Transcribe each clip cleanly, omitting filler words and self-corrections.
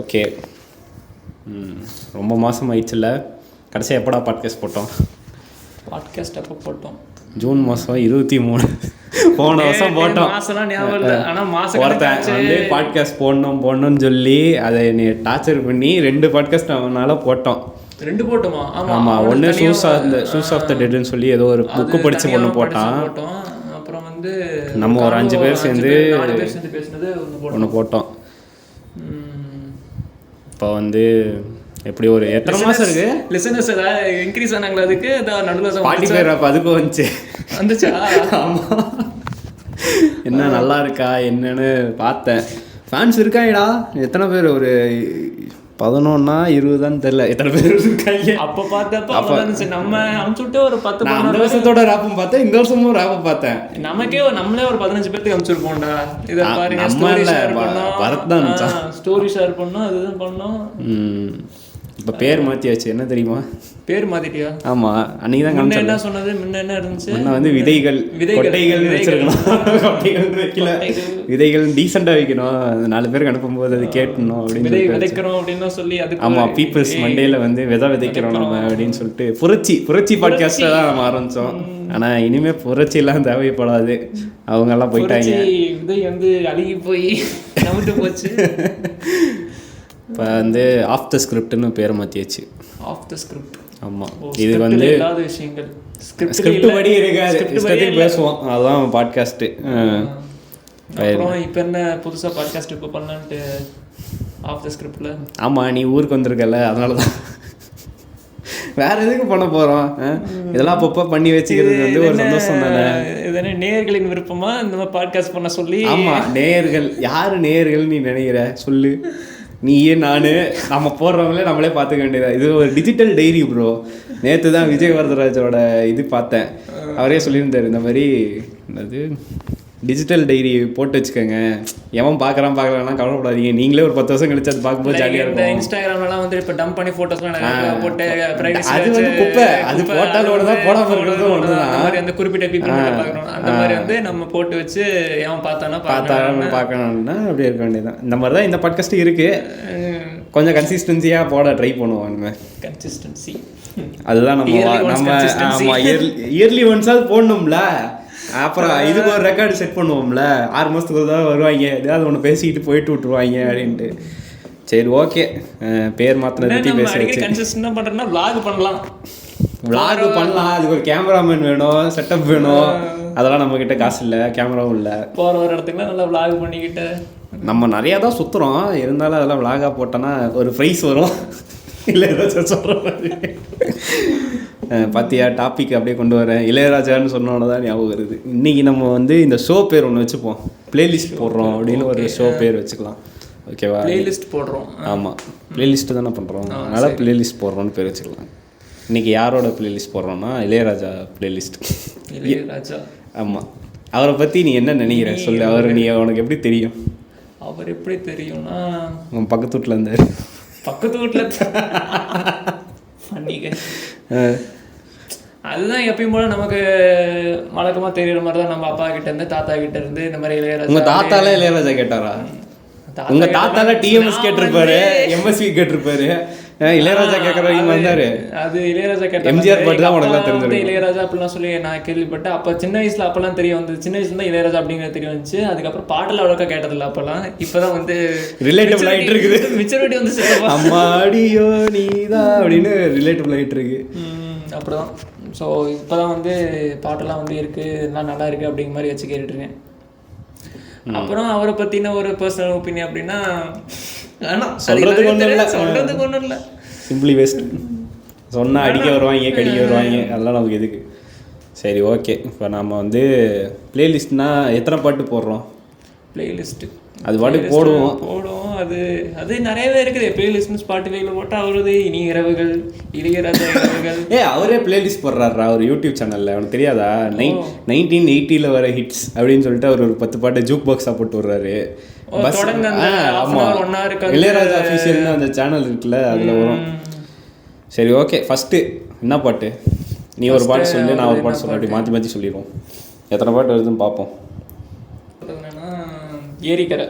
Okay. ரொம்ப மாதம் ஆயிடுச்சுல்ல. கடைசியாக எப்படா பாட்காஸ்ட் போட்டோம்? பாட்காஸ்ட் எப்போ போட்டோம்? ஜூன் மாதம் 23 போன வருஷம் போட்டோம். ஒருத்தன் வந்து பாட்காஸ்ட் போடணும்னு சொல்லி அதை என்னை டார்ச்சர் பண்ணி 2 பாட்காஸ்ட் அவனால போட்டோம். 2 போட்டோமா? ஆமாம். ஒன்று ஷூஸ் ஆஃப் த டெட்னு சொல்லி ஏதோ ஒரு புக்கு படித்து ஒன்று போட்டான். அப்புறம் வந்து நம்ம ஒரு 5 பேர் சேர்ந்து பேசினது ஒன்று போட்டோம். இப்போ வந்து எப்படி ஒரு எத்தனை மாதம் இருக்கு? லிசனர்ஸ் ஏதாவது இன்க்ரீஸ் ஆனாங்களா? அதுக்கு நடுவில் Spotify அப்போ அதுக்கும் வந்துச்சா? ஆமாம். என்ன நல்லா இருக்கா என்னன்னு பார்த்தேன். ஃபேன்ஸ் இருக்காங்கடா. எத்தனை பேர்? ஒரு 11-20 தெரியல எத்தனை பேர் இருக்காங்க. அப்போ பார்த்தப்ப நம்ம அனுப்பிச்சுட்டு ஒரு 10. நான் அந்த வருஷத்தோட ரேப்பும் பார்த்தேன், இந்த வருஷமும் ரேப்பும் பார்த்தேன். நம்மளே ஒரு 15 பேருக்கு அனுப்பிச்சிருப்போம்டா. இதை பாருங்க, ஸ்டோரி ஷேர் பண்ணோம், அதுதான் பண்ணோம். இப்போ பேர் மாற்றியாச்சு. என்ன தெரியுமா? பேர் மாத்திட்டியா? ஆமா, அன்னைக்கு தான் முன்ன என்ன சொன்னது? முன்ன என்ன இருந்துச்சு? முன்ன வந்து விதைகள் கொட்டைகள் வச்சிருக்கணும். கொட்டைகள் வைக்கல, விதைகள் டீசெண்டா வைக்கணும். 4 பேருக்கு அனுப்பும்போது அது கேட்கணும் அப்படின்னு விதைக்கிறோம் அப்படின்னு சொல்லி அது. ஆமா, பீப்புள்ஸ் மண்டேல வந்து விதைக்கிறோம் நம்ம அப்படின்னு சொல்லிட்டு புரட்சி பாட்காஸ்ட்ல தான் நம்ம ஆரம்பிச்சோம். ஆனா இனிமே புரட்சி எல்லாம் தேவைப்படாது. அவங்க எல்லாம் போயிட்டாங்க. விதை வந்து அழுகி போய் நம்பிட்டு போச்சு. இப்போ வந்து ஆஃப் த ஸ்கிரிப்ட்னு பேர் மாற்றியாச்சு. Of the script. ஆமாம், இது வந்து விஷயங்கள் ஸ்கிரிப்ட் படி இருக்காது, இஷ்டத்துக்கு பேசுவோம். அதுதான் பாட்காஸ்ட்டு. அப்புறம் இப்போ என்ன புதுசாக பாட்காஸ்ட் இப்போ பண்ணலான்ட்டு ஆஃப் த ஸ்கிரிப்டில்? ஆமாம், நீ ஊருக்கு வந்திருக்கல, அதனால தான். வேற எதுக்கு பண்ண போகிறோம்? இதெல்லாம் அப்பப்போ பண்ணி வச்சுக்கிறது வந்து ஒரு சந்தோஷம் தானே. இதுதானே நேயர்களின் விருப்பமா இந்த மாதிரி பாட்காஸ்ட் பண்ண சொல்லி? ஆமாம், நேயர்கள் யார் நேயர்கள் நீ நினைக்கிற சொல்லு. நீயே நம்ம போடுறவங்களே நம்மளே பார்த்துக்க வேண்டியதா. இது ஒரு டிஜிட்டல் டைரி ப்ரோ. நேற்று தான் விஜய் வரதராஜோட இது பார்த்தேன். அவரே சொல்லியிருந்தார் இந்த மாதிரி அது டிஜிட்டல் டைரி போட்டு வச்சுக்கோங்க. எவன் பார்க்கலாம்னா கவலைப்படாதீங்க, நீங்களே ஒரு 10 வருஷம் கழிச்சு அது பார்க்கும்போது ஜாலியாக இருக்கும். இன்ஸ்டாகிராம்லாம் வந்து இப்போ டம்ப் பண்ணி ஃபோட்டோஸ்லாம் போட்டு அது வந்து குப்பை. அது போட்டாலோட தான் போடாமல் இருக்கிறது ஒன்று தான். அந்த மாதிரி அந்த குறிப்பிட்ட பீப்பிள் பார்க்கணும். அந்த மாதிரி வந்து நம்ம போட்டு வச்சு எவன் பார்க்கணும்னா அப்படி இருக்க வேண்டியதான். இந்த மாதிரி தான் இந்த பாட்காஸ்ட் இருக்கு. கொஞ்சம் கன்சிஸ்டன்சியாக போட ட்ரை பண்ணுவோம். நம்ம கன்சிஸ்டன்சி அதுதான் நம்ம இயர்லி ஒன்ஸாவது போடணும்ல. அப்புறம் இதுக்கு ஒரு ரெக்கார்டு செட் பண்ணுவோம்ல. 6 மாதத்துக்கு ஒரு தான் வருவாங்க, ஏதாவது ஒன்று பேசிக்கிட்டு போயிட்டு விட்டுருவாங்க அப்படின்ட்டு. சரி, ஓகே. பேர் மாத்திர பற்றி பேசி கன்சிஸ்டன்ட்டாக பண்ணுறேன்னா விளாக் பண்ணலாம். அதுக்கு ஒரு கேமராமேன் வேணும், செட்டப் வேணும். அதெல்லாம் நம்மக்கிட்ட காசு இல்லை, கேமராவும் இல்லை. போகிற ஒரு இடத்துக்குலாம் நல்லா விளாக் பண்ணிக்கிட்டு நம்ம நிறையா தான் சுற்றுறோம். இருந்தாலும் அதெல்லாம் விளாகாக போட்டோன்னா ஒரு ப்ரைஸ் வரும். இல்லை ஏதாச்சும் சொல்கிற மாதிரி பார்த்தியா, டாபிக் அப்படியே கொண்டு வரேன். இளையராஜான்னு சொன்னோன்னு தான் ஞாபகம் வருது. இன்றைக்கி நம்ம வந்து இந்த ஷோ பேர் ஒன்று வச்சுப்போம். பிளேலிஸ்ட் போடுறோம் அப்படின்னு ஒரு ஷோ பேர் வச்சுக்கலாம். ஓகேவா? பிளேலிஸ்ட் போடுறோம். ஆமாம், பிளேலிஸ்ட்டு தானே பண்ணுறோம். அதனால் பிளேலிஸ்ட் போடுறோன்னு பேர் வச்சுக்கலாம். இன்றைக்கி யாரோட பிளேலிஸ்ட் போடுறோம்னா இளையராஜா பிளேலிஸ்ட். இளையராஜா. ஆமாம். அவரை பற்றி நீ என்ன நினைக்கிற சொல்லு. உனக்கு எப்படி தெரியும்? அவர் எப்படி தெரியும்னா, உன் பக்கத்து வீட்டில் இருந்தார். பக்கத்து வீட்டில் அதுதான் எப்பயும் போல நமக்கு வழக்கமாக தெரியுற மாதிரி தான். நம்ம அப்பா கிட்ட இருந்து தாத்தா கிட்ட இருந்து இந்த மாதிரி இளையராஜா. உங்கள் தாத்தால இளையராஜா கேட்டாரா? உங்க தாத்தால டிஎம்எஸ் கேட்டிருப்பாரு, எம்எஸ்வி கேட்டிருப்பாரு. இளையராஜா கேட்கறவங்க வந்தாரு. அது இளையராஜா கேட்ட எம்ஜிஆர் பாட்டு தான் உனக்கு தெரிஞ்சது. இளையராஜா அப்படிலாம் சொல்லி நான் கேள்விப்பட்டேன். அப்போ சின்ன வயசுல அப்பெல்லாம் தெரிய வந்து, சின்ன வயசுல தான் இளையராஜா அப்படிங்கிறது தெரிய வந்துச்சு. அதுக்கப்புறம் பாட்டில் அவ்வளோக்கா கேட்டதில்ல அப்பெல்லாம். இப்போதான் வந்து ரிலேட்டபிள் ஆகிட்டு இருக்குது. மெச்சூரிட்டி வந்து அம்மாடியோ நீதான் அப்படின்னு ரிலேட்டபிள் ஆகிட்டு இருக்கு. அப்படிதான். ஸோ இப்போ தான் வந்து பாட்டெல்லாம் வந்து இருக்குது, எல்லாம் நல்லா இருக்குது அப்படிங்கிற மாதிரி வச்சு கேட்டுட்ருக்கேன். அப்புறம் அவரை பற்றின ஒரு பர்சனல் ஒப்பீனியன் அப்படின்னா சொல்கிறதுக்கு ஒன்றும் இல்லை. Simply waste. சொன்னால் அடிக்க வருவாங்க, கடிக்க வருவாங்க, அதெல்லாம் நமக்கு எதுக்கு. சரி, ஓகே. இப்போ நம்ம வந்து பிளேலிஸ்ட்னால் எத்தனை பாட்டு போடுறோம்? பிளேலிஸ்ட்டு அது பாட்டுக்கு போடுவோம். அது நிறையவே இருக்குது. பிளேலிஸ்ட்னு ஸ்பாட்டிஃபைல போட்டால் அவரது இனி இரவுகள், இளையராஜா இரவுகள். அவரே பிளேலிஸ்ட் போடுறாரா அவர் யூடியூப் சேனலில்? அவனுக்கு தெரியாதா? 1980 வர ஹிட்ஸ் அப்படின்னு சொல்லிட்டு அவர் ஒரு 10 பாட்டு ஜூக் பாக்ஸாக போட்டு விடுறாரு. இளையராஜா அஃபீஷியல்னு அந்த சேனல் இருக்குல்ல, அதில் வரும். சரி, ஓகே. ஃபஸ்ட்டு என்ன பாட்டு? நீ ஒரு பாட்டு சொல்லு, நான் ஒரு பாட்டு சொல்ல, அப்படி மாற்றி மாற்றி சொல்லிடுவோம். எத்தனை பாட்டு வருதுன்னு பார்ப்போம். ஏரிக்கரை.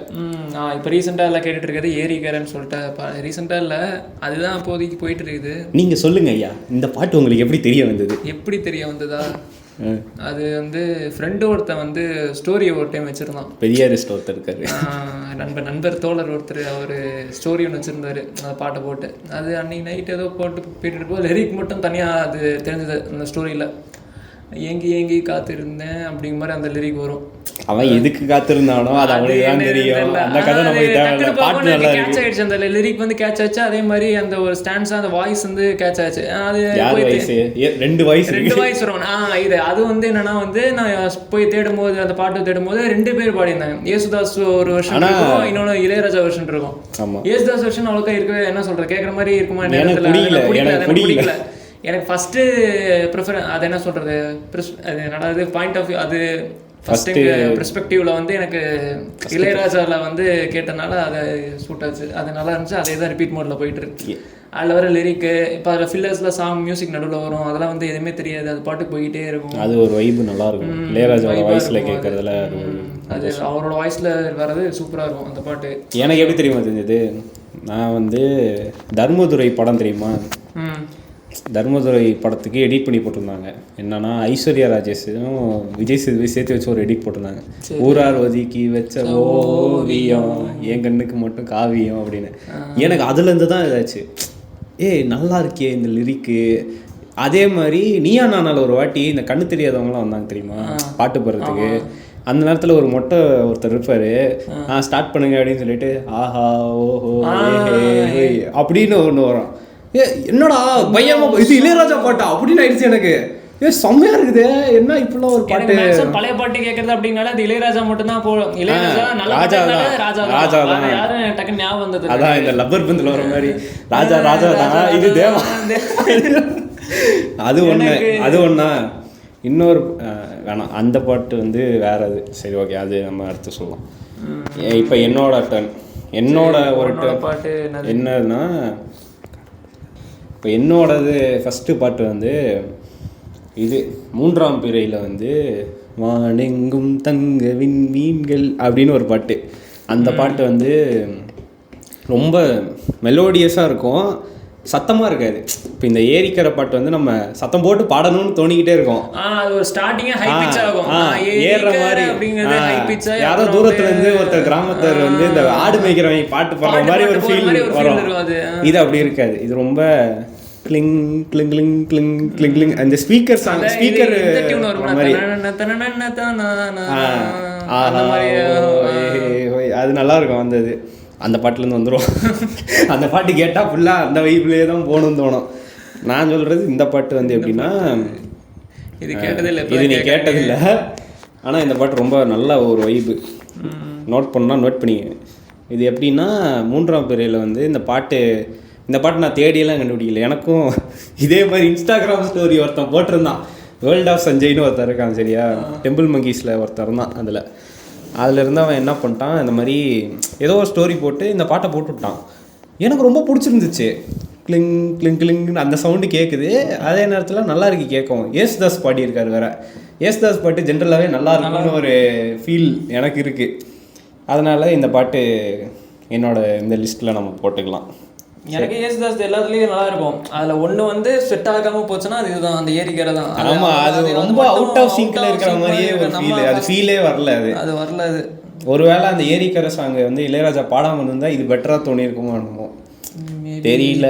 இப்போ ரீசெண்டாக எல்லாம் கேட்டுட்டு இருக்கிறது ஏரிக்கரைன்னு சொல்லிட்டு ரீசெண்டாக இல்லை, அதுதான் இப்போதைக்கு போயிட்டு இருக்குது. நீங்கள் சொல்லுங்க ஐயா, இந்த பாட்டு உங்களுக்கு எப்படி தெரிய வந்தது? எப்படி தெரிய வந்ததா? அது வந்து ஃப்ரெண்டு ஒருத்தன் வந்து ஸ்டோரி ஒரு டைம் வச்சுருந்தான். பெரியாரிஸ்ட் ஒருத்தர் இருக்காரு, நண்பர் தோழர் ஒருத்தர், அவர் ஸ்டோரி ஒன்று வச்சுருந்தாரு அந்த பாட்டை போட்டு. அது அன்றைக்கி நைட் ஏதோ போட்டு போயிட்டு போது லிரிக் மட்டும் தனியாக அது தெரிஞ்சது அந்த ஸ்டோரியில். ஏங்கி ஏங்கி காத்திருந்தேன் அப்படிங்கிற மாதிரி அந்த லிரிக் வரும். அவன் எதுக்கு காத்திருந்தானோ அது அவனுக்கு தான் தெரியும். அந்த கதை நமக்கு தேவையில்லை, பாட்டு நல்லா கேட்ச் ஆயிடுச்சு. அந்த லிரிக் வந்து கேட்ச் ஆச்சு, அதே மாதிரி அந்த ஒரு ஸ்டான்ஸா அந்த வாய்ஸ் வந்து கேட்ச் ஆச்சு. அது ரெண்டு வாய்ஸ் வரும். இது அது வந்து என்னன்னா வந்து நான் போய் தேடும் போது அந்த பாட்டு தேடும் போது 2 பேர் பாடியிருந்தாங்க. யேசுதாஸ் ஒரு வெர்ஷன் இருக்கும், இன்னொன்னு இளையராஜா வெர்ஷன் இருக்கும். யேசுதாஸ் வெர்ஷன் அவ்வளோக்கா இருக்கவே என்ன சொல்ற கேட்குற மாதிரி இருக்குமா? பிடிக்கல எனக்கு. ஃபர்ஸ்ட் ப்ரிஃபர் அது என்ன சொல்றது, அது என்னது பாயிண்ட் ஆஃப் வியூ, அது ஃபர்ஸ்ட் பெர்ஸ்பெக்டிவ்ல வந்து எனக்கு இளையராஜாவில் வந்து கேட்டனால அதை சூட் ஆச்சு. அது நல்லா இருந்துச்சு. அதே தான் ரிப்பீட் மோட்ல போயிட்டு இருக்கு. அதில் வர லிரிக்கு இப்போ அதில் ஃபில்லர்ஸில் சாங் மியூசிக் நடுவில் வரும், அதெல்லாம் வந்து எதுவுமே தெரியாது, அது பாட்டுக்கு போய்கிட்டே இருக்கும். அது ஒரு வைப்பு நல்லா இருக்கும். இளையராஜா வாய்ஸில் கேட்கறதுல அது அவரோட வாய்ஸில் வர்றது சூப்பராக இருக்கும் அந்த பாட்டு. எனக்கு எப்படி தெரியுமா தெரிஞ்சது? நான் வந்து தர்மதுரை படம் தெரியுமா? தர்மதுரை படத்துக்கு எடிட் பண்ணி போட்டிருந்தாங்க. என்னன்னா ஐஸ்வர்யா ராஜேஷும் விஜய் சேதுபதி சேர்த்து வச்சு ஒரு எடிட் போட்டிருந்தாங்க. ஊரார் ஒதுக்கி வச்ச ஓவியம் என் கண்ணுக்கு மட்டும் காவியம் அப்படின்னு. எனக்கு அதுலேருந்து தான் இதாச்சு, நல்லா இருக்கே இந்த லிரிக்கு. அதே மாதிரி நீயா நானால் ஒரு வாட்டி இந்த கண்ணு தெரியாதவங்களாம் வந்தாங்க தெரியுமா பாட்டு போடுறதுக்கு. அந்த நேரத்தில் ஒரு மொட்டை ஒருத்தர் இருப்பார், ஸ்டார்ட் பண்ணுங்க அப்படின்னு சொல்லிட்டு ஆஹா ஓஹோ அப்படின்னு ஒன்று வரும். என்னடா பையமா இது இளையராஜா பாட்டா அப்படின்னு ஆயிடுச்சு எனக்கு. செம்மையா இருக்குது. என்ன இப்பெல்லாம் ஒரு பாட்டு பழைய பாட்டு கேட்கறது அப்படின்னால அது இளையராஜா மட்டும் தான் போடும். இளையராஜா யாரும் டக்குன்னு ஞாபகம் வந்தது. அதான் இந்த லப்பர் பந்தில் வர மாதிரி ராஜா ராஜா தான் இது தேவா. அது ஒண்ணா இன்னொரு வேணாம், அந்த பாட்டு வந்து வேற. அது சரி, ஓகே, அது நம்ம அடுத்து சொல்லலாம். இப்போ என்னோட ஒரு பாட்டு என்னன்னா, இப்போ என்னோடது ஃபஸ்ட்டு பாட்டு வந்து இது 3ஆம் பிறையில் வந்து வானெங்கும் தங்க விண்மீன்கள் அப்படின்னு ஒரு பாட்டு. அந்த பாட்டு வந்து ரொம்ப மெலோடியஸாக இருக்கும், சத்தமாக இருக்காது. இப்போ இந்த ஏரிக்கரை பாட்டு வந்து நம்ம சத்தம் போட்டு பாடணும்னு தோணிக்கிட்டே இருக்கும். ஏறுற மாதிரி யாரோ தூரத்துலேருந்து ஒருத்தர் கிராமத்தர் வந்து இந்த ஆடு மேய்க்கிறவங்க பாட்டு பாடுற மாதிரி ஒரு ஃபீல் வரும். இது அப்படி இருக்காது. இது ரொம்ப கிளிங் கிளிங் கிளிங் கிளிங் கிளிங் கிளிங் அந்த ஸ்பீக்கர் மாதிரி அது நல்லா இருக்கும். வந்தது அந்த பாட்டுலேருந்து வந்துடும். அந்த பாட்டு கேட்டால் ஃபுல்லாக அந்த வைப்லேயே தான் போகணும்னு தோணும். நான் சொல்கிறது இந்த பாட்டு வந்து எப்படின்னா, இது நீ கேட்டதில்லை, ஆனால் இந்த பாட்டு ரொம்ப நல்ல ஒரு வைப்பு. நோட் பண்ணிங்க. இது எப்படின்னா 3ஆம் பிறையில் வந்து இந்த பாட்டு நான் தேடியெல்லாம் கண்டுபிடிக்கல. எனக்கும் இதே மாதிரி இன்ஸ்டாகிராம் ஸ்டோரி ஒருத்தன் போட்டிருந்தான். வேர்ல்ட் ஆஃப் சஞ்சய்னு ஒருத்தர் இருக்கான் சரியா, டெம்பிள் மங்கீஸில் ஒருத்தர் தான். அதில் அவன் என்ன பண்ணிட்டான், இந்த மாதிரி ஏதோ ஒரு ஸ்டோரி போட்டு இந்த பாட்டை போட்டுவிட்டான். எனக்கு ரொம்ப பிடிச்சிருந்துச்சு. கிளிங் கிளிங் கிளிங்னு அந்த சவுண்டு கேட்குது. அதே நேரத்தில் நல்லா இருக்கு கேட்கும். யேசுதாஸ் பாடியிருக்காரு வேறு. யேசுதாஸ் பாட்டு ஜென்ரலாகவே நல்லா இருக்கும்னு ஒரு ஃபீல் எனக்கு இருக்குது. அதனால் இந்த பாட்டு என்னோட இந்த லிஸ்ட்டில் நம்ம போட்டுக்கலாம். எனக்கு யேசுதாஸ் எல்லாத்துலேயும் நல்லா இருக்கும். அதில் ஒன்று வந்து செட் ஆகாமல் போச்சுன்னா அது இதுதான், அந்த ஏரிக்கரை தான். ஆமாம், அது ரொம்ப அவுட் ஆஃப் சிங்கில் இருக்கிற மாதிரியே ஒரு ஃபீல். அது ஃபீலே வரல. அது வரல. ஒருவேளை அந்த ஏரிக்கரை சாங் வந்து இளையராஜா பாடாமல் இருந்தால் இது பெட்டராக தோணியிருக்குமோ என்னமோ தெரியல.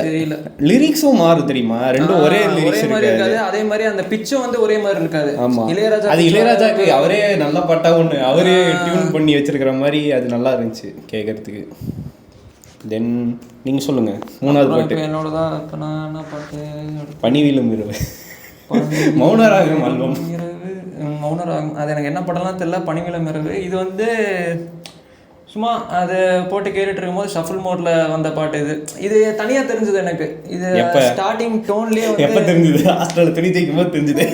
லிரிக்ஸும் மாறும் தெரியுமா, ரெண்டும் ஒரே லிரிக்ஸ் இருக்காது. அதே மாதிரி அந்த பிச்சும் வந்து ஒரே மாதிரி இருக்காது. ஆமா, இளையராஜாக்கு அவரே நல்ல பாட்டா ஒன்று அவரே டியூன் பண்ணி வச்சிருக்கிற மாதிரி அது நல்லா இருந்துச்சு கேட்கறதுக்கு. தென் நீங்கள் சொல்லுங்கள் 3வது பாட்டு. என்னோட தான். இப்போ நான் என்ன பாட்டு, பனிவிலும் இரவு, மௌனராகம் ஆல்பம். மௌனராகம் அது எனக்கு என்ன பாட்டெல்லாம் தெரியல. பனிவிலும் இரவு இது வந்து சும்மா அது போட்டு கேட்டுட்டு இருக்கும்போது ஷஃபிள் மோட்ல வந்த பாட்டு இது தனியா தெரிஞ்சது எனக்கு. இது ஸ்டார்டிங் டோன்லயே எப்ப தெரிஞ்சது? ஹாஸ்டல்ல துணி தைக்கும் போது தெரிஞ்சது.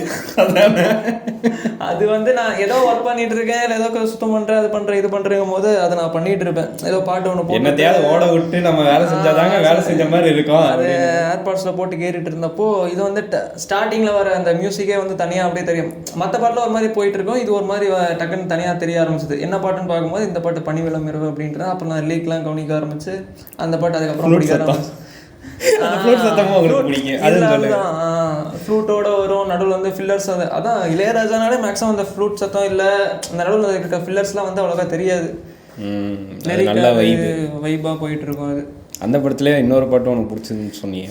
அது வந்து நான் ஏதோ ஒர்க் பண்ணிட்டு இருக்கேன், ஏதோ சுத்தம் பண்றேன், அது பண்றேன், இது பண்றேங்கும் போது அதை நான் பண்ணிட்டு இருப்பேன். ஏதோ பாட்டு ஒன்று போட்டு என்னத்தையாவது ஓட விட்டு நம்ம வேலை செஞ்சாதாங்க வேலை செஞ்ச மாதிரி இருக்கும். அது ஏர்பாட்ஸ்ல போட்டு கேட்டுட்டு இருந்தப்போ இது வந்து ஸ்டார்டிங்ல வர அந்த மியூசிக்கே வந்து தனியா அப்படியே தெரியும். மற்ற பாட்டுல ஒரு மாதிரி போயிட்டு இருக்கும், இது ஒரு மாதிரி டக்குன்னு தனியா தெரிய ஆரம்பிச்சது. என்ன பாட்டுன்னு பார்க்கும்போது இந்த பாட்டு பனிவிளம் இரவு அப்படின்றது. அப்புறம் நான் லீக்லாம் கவனிக்க ஆரம்பிச்சு அந்த பாட்டு அதுக்கப்புறம் பிடிக்க ஆரம்பிச்சு. ஃப்ளூட்டோட வரும், நடுவில் வந்து ஃபில்லர்ஸ். அதான் இளையராஜானாலே மேக்ஸிமம் அந்த ஃப்ளூட் சத்தம் இல்லை, அந்த நடுவில் இருக்க ஃபில்லர்ஸ்லாம் வந்து அவ்வளோக்கா தெரியாது. நல்ல வைபா போயிட்டு இருக்கும். அது அந்த படத்துல இன்னொரு பாட்டு உனக்கு பிடிச்சதுன்னு சொன்னீங்க,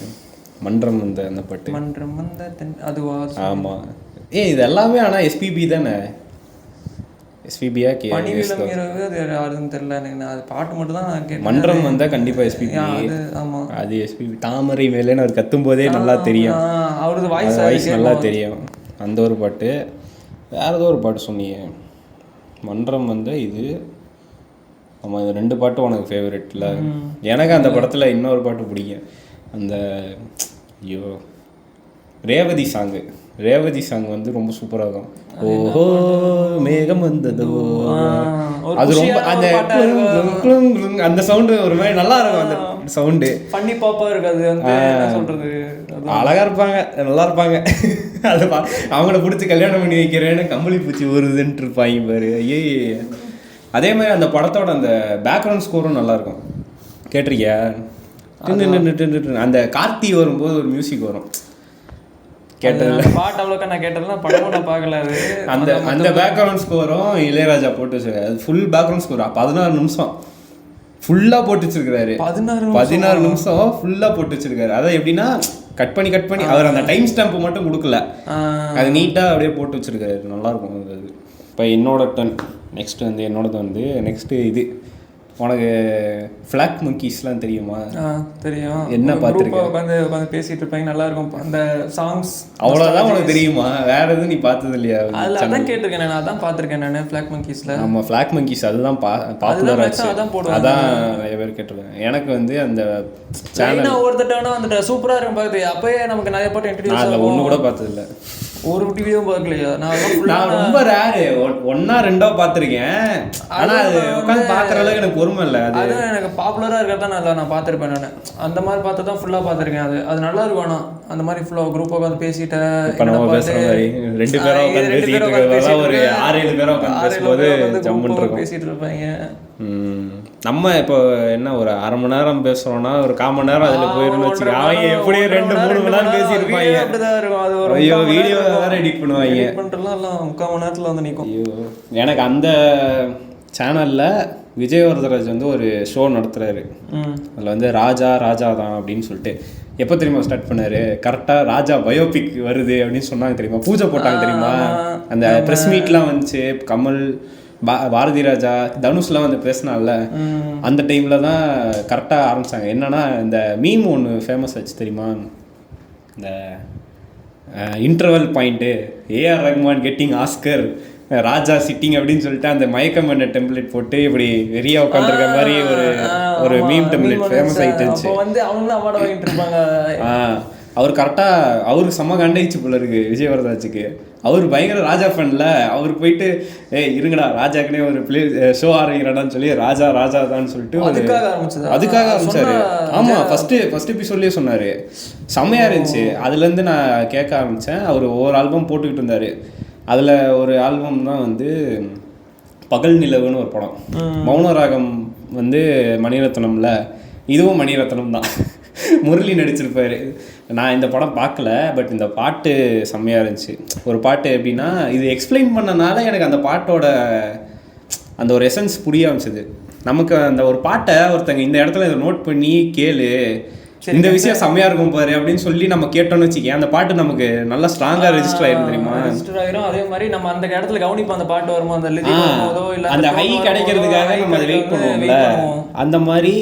மன்றம் வந்த அந்த பாட்டு. மன்றம் வந்த அதுவா? ஆமா. இது எல்லாமே ஆனா எஸ்பிபி தானே? எஸ்பிபியா கே பனிவிளம் இரவு அது யாருன்னு தெரியல எனக்கு. நான் அது பாட்டு மட்டும் தான் நான் கேட்டேன். மன்றம் வந்தா கண்டிப்பா எஸ்பிபி. ஆமா, அது எஸ்பிபி. தாமரை மேலேன்னு அவர் கத்தும் போதே நல்லா தெரியும், அவரது வாய்ஸ் நல்லா தெரியும். அந்த ஒரு பாட்டு. வேற ஏதோ ஒரு பாட்டு சொன்னீங்க, மன்றம் வந்த இது. ஆமாம், இது 2 பாட்டும் உனக்கு ஃபேவரெட்டில். எனக்கு அந்த படத்தில் இன்னொரு பாட்டு பிடிக்கும், அந்த ஐயோ ரேவதி சாங்கு. ரேவதி சாங் வந்து ரொம்ப சூப்பராக இருக்கும். ஓஹோ மேகம் வந்ததோ, அது ரொம்ப அந்த சவுண்டு ஒரு மாதிரி நல்லா இருக்கும். அந்த சவுண்டு பண்ணி பாப்பா இருக்கு. அது வந்து என்ன சொல்றது, அழகா இருப்பாங்க, நல்லா இருப்பாங்க. அது அவங்கள பிடிச்சி கல்யாணம் பண்ணி வைக்கிறேன்னு கம்பளி பூச்சி வருதுன்ட்டு இருப்பாங்க பாரு. ஐயே, அதே மாதிரி அந்த படத்தோட அந்த பேக்ரவுண்ட் ஸ்கோரும் நல்லா இருக்கும். கேட்டிருக்கியா? அந்த கார்த்தி வரும்போது ஒரு மியூசிக் வரும், கேட்டதில்ல. பாட்டு அவ்வளோக்கா நான் கேட்டதுனா படமும் நான் பார்க்கல. அது அந்த பேக்ரவுண்ட் ஸ்கோரும் இளையராஜா போட்டு வச்சிருக்காரு. அது ஃபுல் பேக்ரவுண்ட் ஸ்கோர் 16 நிமிஷம் ஃபுல்லாக போட்டு வச்சிருக்காரு. 16 நிமிஷம் ஃபுல்லாக போட்டு வச்சிருக்காரு. அதான் எப்படின்னா கட் பண்ணி அவர் அந்த டைம் ஸ்டாம்ப் மட்டும் கொடுக்கல, அது நீட்டாக அப்படியே போட்டு வச்சிருக்காரு. நல்லா இருக்கும் அது. இப்போ என்னோட டர்ன். நெக்ஸ்ட் வந்து என்னோடது வந்து நெக்ஸ்ட்டு இது. உனக்கு ஃப்ளாக் மங்கீஸ்லாம் தெரியுமா? தெரியும். என்ன பார்த்துருக்கேன், உட்காந்து பேசிட்டு இருப்பாங்க, நல்லா இருக்கும் அந்த சாங்ஸ். அவ்வளோதான் உனக்கு தெரியுமா? வேற எதுவும் நீ பார்த்தது இல்லையா? அதான் கேட்டிருக்கேன் நான், அதான் பார்த்துருக்கேன் நான் ஃப்ளாக் மங்கீஸ்ல. ஆமாம், ஃப்ளாக் மங்கீஸ் அதுதான் பாப்புலர் ஆச்சு. அதான் நிறைய பேர் கேட்டிருக்கேன். எனக்கு வந்து அந்த சேனல் ஒவ்வொருத்தட்டானா வந்துட்டு சூப்பராக இருக்கும் பார்க்குது. அப்போயே நமக்கு நிறைய பாட்டு இன்ட்ரடியூஸ் அதில் ஒன்று கூட பார்த்ததில்ல, ஒரு டிவியும் பார்க்கலையா? நான் ரொம்ப ரேரு, 1 or 2 பார்த்துருக்கேன். ஆனால் அது உட்காந்து பார்க்குற அளவுக்கு எனக்கு பொறுமை இல்லை. அது எனக்கு பாப்புலராக இருக்கிறதா நான் பார்த்துருப்பேன். நான் அந்த மாதிரி பார்த்து தான் ஃபுல்லாக பார்த்துருக்கேன். அது நல்லா இருக்கும். ஆனால் அந்த மாதிரி ஃபுல்லாக குரூப்பாக உட்காந்து பேசிட்டு நம்ம பேசுகிற மாதிரி 2 பேரும் உட்காந்து பேசிட்டு ஒரு 6-7 பேரும் உட்காந்து பேசும்போது ஜம்முன்னு இருக்கும், பேசிட்டு இருப்பாங்க. நம்ம இப்போ என்ன ஒரு 1/2 மணி நேரம் பேசுறோம்னா ஒரு 1/4 மணி நேரம் அதில் போயிருந்து வச்சுக்க, அவங்க எப்படி 2-3 மணி நேரம் பேசியிருப்பாங்க. ஐயோ, வீடியோ வேற எடிட் பண்ணுவாங்க, 3/4 மணி நேரத்தில் வந்து நிற்கும். ஐயோ, எனக்கு அந்த சேனலில் விஜய் வரதராஜ் வந்து ஒரு ஷோ நடத்துகிறாரு. அதில் வந்து ராஜா தான் அப்படின்னு சொல்லிட்டு எப்போ தெரியுமா ஸ்டார்ட் பண்ணாரு? கரெக்டாக ராஜா பயோபிக் வருது அப்படின்னு சொன்னாங்க தெரியுமா? பூஜை போட்டாங்க தெரியுமா? அந்த ப்ரெஸ் மீட்லாம் வந்துச்சு. கமல், பாரதி ராஜா, தனுஷ்லாம் வந்து பேசினால அந்த டைமில் தான் கரெக்டாக ஆரம்பித்தாங்க. என்னன்னா இந்த மீம் ஒன்று ஃபேமஸ் ஆச்சு தெரியுமா? இந்த interval point, A R Rahman getting Oscar, Raja sitting அப்படின்னு சொல்லிட்டு அந்த மயக்கம் பண்ண டெம்ப்ளேட் போட்டு இப்படி வெறியா உட்காந்துருக்க மாதிரி ஒரு மீம் டெம்ப்ளேட் ஃபேமஸ் ஆகிட்டு இருந்துச்சு. அவர் கரெக்டாக அவருக்கு செம்ம கண்டிச்சு போல இருக்கு விஜய் வரதராஜுக்கு. அவர் பயங்கர ராஜா ஃபேன்ல. அவர் போயிட்டு இருங்கடா ராஜாக்குனே ஒரு ஷோ ஆரம்பிக்கிறான்னு சொல்லி ராஜா தான் சொல்லிட்டு அதுக்காக ஆரம்பிச்சாரு. ஆமாம், ஃபர்ஸ்ட் எபிசோட்லேயே சொன்னார். செம்மையாக இருந்துச்சு. அதுலேருந்து நான் கேட்க ஆரம்பித்தேன். அவர் ஒவ்வொரு ஆல்பம் போட்டுக்கிட்டு இருந்தார். அதில் ஒரு ஆல்பம் தான் வந்து பகல் நிலவுன்னு ஒரு படம். மௌனராகம் வந்து மணிரத்னம்ல, இதுவும் மணிரத்னம் தான். முரளி நடிச்சிருப்பாரு. நான் இந்த படம் பார்க்கல, பட் இந்த பாட்டு செம்மையாக இருந்துச்சு. ஒரு பாட்டு எப்படின்னா, இது எக்ஸ்பிளைன் பண்ணனால எனக்கு அந்த பாட்டோட அந்த ஒரு எசன்ஸ் புரிய ஆரம்பிச்சது. நமக்கு அந்த ஒரு பாட்டை ஒருத்தங்க இந்த இடத்துல இதை நோட் பண்ணி கேளு, இந்த விஷயம் செம்மையாக இருக்கும் பாரு அப்படின்னு சொல்லி நம்ம கேட்டோம்னு வச்சுக்கேன், அந்த பாட்டு நமக்கு நல்லா ஸ்ட்ராங்காக ரெஜிஸ்டர் ஆயிரும் தெரியுமா? ரெஜிஸ்டர் ஆயிரும். அதே மாதிரி நம்ம அந்த இடத்துல கவனிப்போம் அந்த பாட்டு வருமோ, அந்த லிரிக் வரும்போதோ இல்லை அந்த ஹை கிடைக்கிறதுக்காக நம்ம அதை வெயிட் பண்ணுவோம்ல. அந்த மாதிரி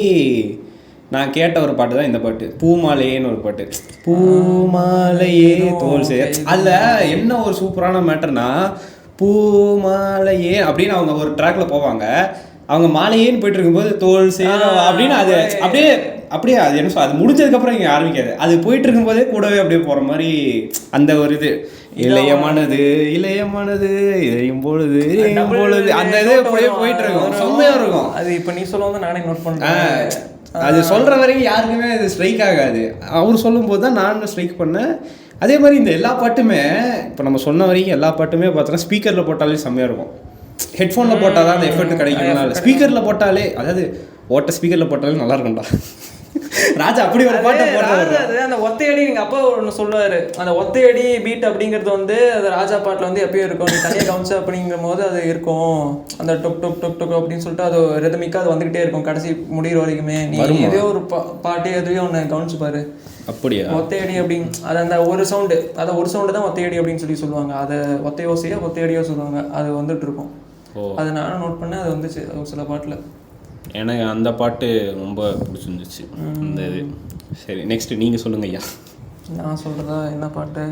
நான் கேட்ட ஒரு பாட்டு தான் இந்த பாட்டு, பூமாலையேன்னு ஒரு பாட்டு. பூமாலையே தோல் சேர். அதில் என்ன ஒரு சூப்பரான மேட்டர்னா, பூமாலையே அப்படின்னு அவங்க ஒரு ட்ராக்ல போவாங்க. அவங்க மாலையேன்னு போயிட்டு இருக்கும்போது தோல் சேரம் அப்படின்னு அது அப்படியே அப்படியே அது என்ன அது முடிஞ்சதுக்கப்புறம் இங்கே ஆரம்பிக்காது. அது போயிட்டு இருக்கும்போதே கூடவே அப்படியே போகிற மாதிரி அந்த ஒரு இது இளையமானது இதையும் பொழுது அந்த இது அப்படியே போயிட்டு இருக்கும். செம்மையாக இருக்கும். அது இப்போ நீ சொல்லும்போது நானே நோட் பண்ணுறேன். அது சொல்கிற வரைக்கும் யாருக்குமே அது ஸ்ட்ரைக் ஆகாது. அவர் சொல்லும்போது தான் நான் ஸ்ட்ரைக் பண்ணேன். அதே மாதிரி இந்த எல்லா பாட்டுமே இப்போ நம்ம சொன்ன வரைக்கும் எல்லா பாட்டுமே பார்த்தோன்னா ஸ்பீக்கரில் போட்டாலே செம்மையாக இருக்கும். ஹெட்ஃபோனில் போட்டால் தான் அந்த எஃபெக்ட் கிடைக்கும். ஸ்பீக்கரில் போட்டாலே அதாவது ஓட்ட ஸ்பீக்கரில் போட்டாலே நல்லா இருக்கும்டா. ராஜா அப்படி ஒரு பாட்டை போடுறாரு. அந்த ஒத்தையடி எங்கள் அப்பா ஒன்று சொல்லுவார். அந்த ஒத்தையடி பீட் அப்படிங்கிறது வந்து அது ராஜா பாட்டில் வந்து எப்பயும் இருக்கும். நீ தனியாக கவனிச்ச அப்படிங்கிற போது அது இருக்கும். அந்த டொக் டொக் டொக் டொக் அப்படின்னு சொல்லிட்டு அது ரிதமிக்காக அது வந்துக்கிட்டே இருக்கும் கடைசி முடிகிற வரைக்குமே. நீ ஏதோ ஒரு பாட்டு எதுவே ஒன்று கவனிச்சுப்பாரு. அப்படியா? ஒத்தையடி அப்படின்னு அது அந்த ஒரு சவுண்டு தான் ஒத்தையடி அப்படின்னு சொல்லுவாங்க. அதை ஒத்தையடியோ சொல்லுவாங்க. அது வந்துட்டு இருக்கும். அதை நானும் நோட் பண்ணேன். அது வந்துச்சு ஒரு சில பாட்டில். எனக்கு அந்த பாட்டு ரொம்ப பிடிச்சிருந்துச்சு இந்த இது. சரி, நெக்ஸ்ட் நீங்கள் சொல்லுங்க ஐயா. நான் சொல்கிறதா என்ன பாட்டு?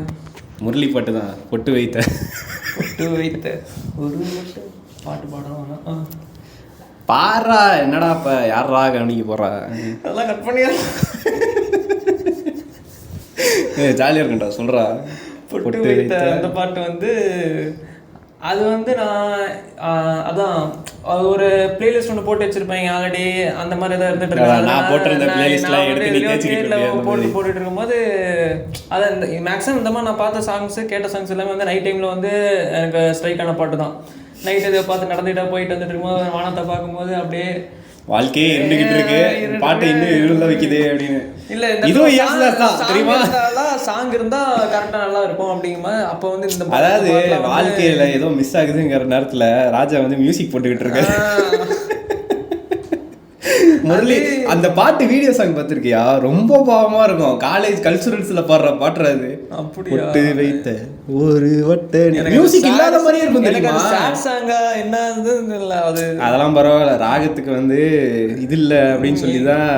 முரளி பாட்டு தான். பொட்டு வைத்த ஒரு பாட்டு பாடலாம். பாரா என்னடா இப்போ யாரா கவனிக்க போகிறா? அதெல்லாம் கட் பண்ணியா? ஜாலியாக இருக்குண்டா சொல்கிறா. பொட்டு வைத்த அந்த பாட்டு வந்து அது வந்து நான் அதான் ஒரு பிளேலிஸ்ட் ஒன்று போட்டு வச்சிருப்பேன் ஆல்ரெடி. அந்த மாதிரி தான் இருந்துட்டு போட்டுட்டு இருக்கும்போது அதை இந்த மேக்ஸிமம் இந்த மாதிரி நான் பார்த்த சாங்ஸ் கேட்ட சாங்ஸ் எல்லாமே வந்து நைட் டைமில் வந்து எனக்கு ஸ்ட்ரைக்கான பாட்டு தான். நைட் இதை பார்த்து நடந்துகிட்டா போயிட்டு வந்துட்டு இருக்கும்போது வானத்தை பார்க்கும்போது அப்படியே வாழ்க்கையே இருந்துகிட்டு இருக்கு, பாட்டு இன்னும் இருள வைக்குது அப்படின்னு. இல்ல இதுவும் தெரியுமா, சாங் இருந்தா கரெக்டா நல்லா இருக்கும் அப்படிங்குமா. அப்ப வந்து இந்த அதாவது வாழ்க்கையில ஏதோ மிஸ் ஆகுதுங்கிற நேரத்துல ராஜா வந்து மியூசிக் போட்டுக்கிட்டு இருக்காரு. முரளி அந்த பாட்டு வீடியோ சாங் பார்த்திருக்கியா? ரொம்ப பாவமா இருக்கும். காலேஜ் கல்ச்சுரல்ஸ்ல பாடுற பாட்டு அது. பொட்டு வைத்த ஒரு வட்ட மியூசிக் இல்லாத மாதிரியே இருக்கும் தெரியுமா? சாட் சாங்கா என்ன இல்ல அது அதெல்லாம் பரவாயில்ல. ராகத்துக்கு வந்து இது இல்லை அப்படின்னு சொல்லி தான்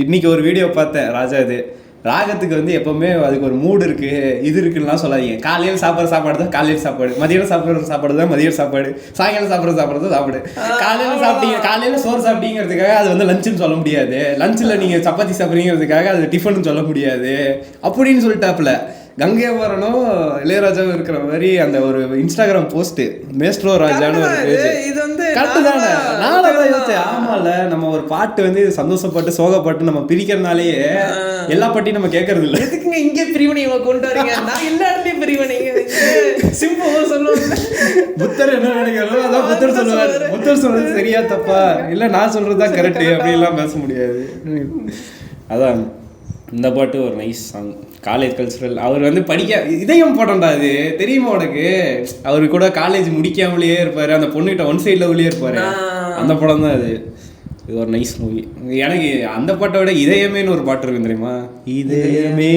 இன்னைக்கு ஒரு வீடியோ பார்த்தேன். ராஜா இது ராகத்துக்கு வந்து எப்பவுமே அதுக்கு ஒரு மூடு இருக்கு, இது இருக்குன்னா சொல்லாதீங்க. காலையில் சாப்பிட்ற சாப்பாடு தான் காலையில் சாப்பாடு, மதியம் சாப்பிட்ற சாப்பாடு தான் மதியம் சாப்பாடு, சாயங்காலம் சாப்பிட்ற தான் சாப்பாடு. காலையில் சாப்பிட்டீங்க, காலையில் சோறு சாப்பிட்டீங்கிறதுக்காக அது வந்து லஞ்சுன்னு சொல்ல முடியாது. லஞ்சில் நீங்கள் சப்பாத்தி சாப்பிட்றீங்கிறதுக்காக அது டிஃபன் சொல்ல முடியாது அப்படின்னு சொல்லிட்டாப்புல. கங்கையமரனும் இளையராஜாவும் இருக்கிற மாதிரி அந்த ஒரு இன்ஸ்டாகிராம் போஸ்ட் மேஸ்ட்ரோ ராஜான்னு ஒரு பேஜ். இது வந்து கரெக்டு தானே? நானும் யோசிச்சேன். ஆமால, நம்ம ஒரு பாட்டு வந்து சந்தோஷப்பட்டு சோகப்பட்டு நம்ம பிரிக்கிறதுனாலேயே எல்லா பாட்டையும் நம்ம கேட்கறது இல்லை. எதுக்குங்க இங்கே பிரிவினை கொண்டு வரீங்க? நான் எல்லா இடத்துலையும் பிரிவினைங்க சிம்பிளா சொல்லுவாங்க. புத்தர் என்ன நினைக்கிறதோ அதான் புத்தர் சொல்லுவார். புத்தர் சொல்றது சரியா தப்பா இல்லை நான் சொல்றதுதான் கரெக்டு அப்படிலாம் பேச முடியாது. அதான் இந்த பாட்டு ஒரு நைஸ் சாங். காலேஜ் கல்ச்சுரல் அவர் வந்து படிக்க இதயம் போட்டோம்டா. அது தெரியுமா உனக்கு? அவரு கூட காலேஜ் முடிக்காமலேயே இருப்பாரு, அந்த பொண்ணுகிட்ட ஒன் சைட் லவ்லயே இருப்பாரு. அந்த படம் தான் அது. இது ஒரு நைஸ் மூவி. எனக்கு அந்த பாட்டை விட இதயமேன்னு ஒரு பாட்டு இருக்கு தெரியுமா? இதயமே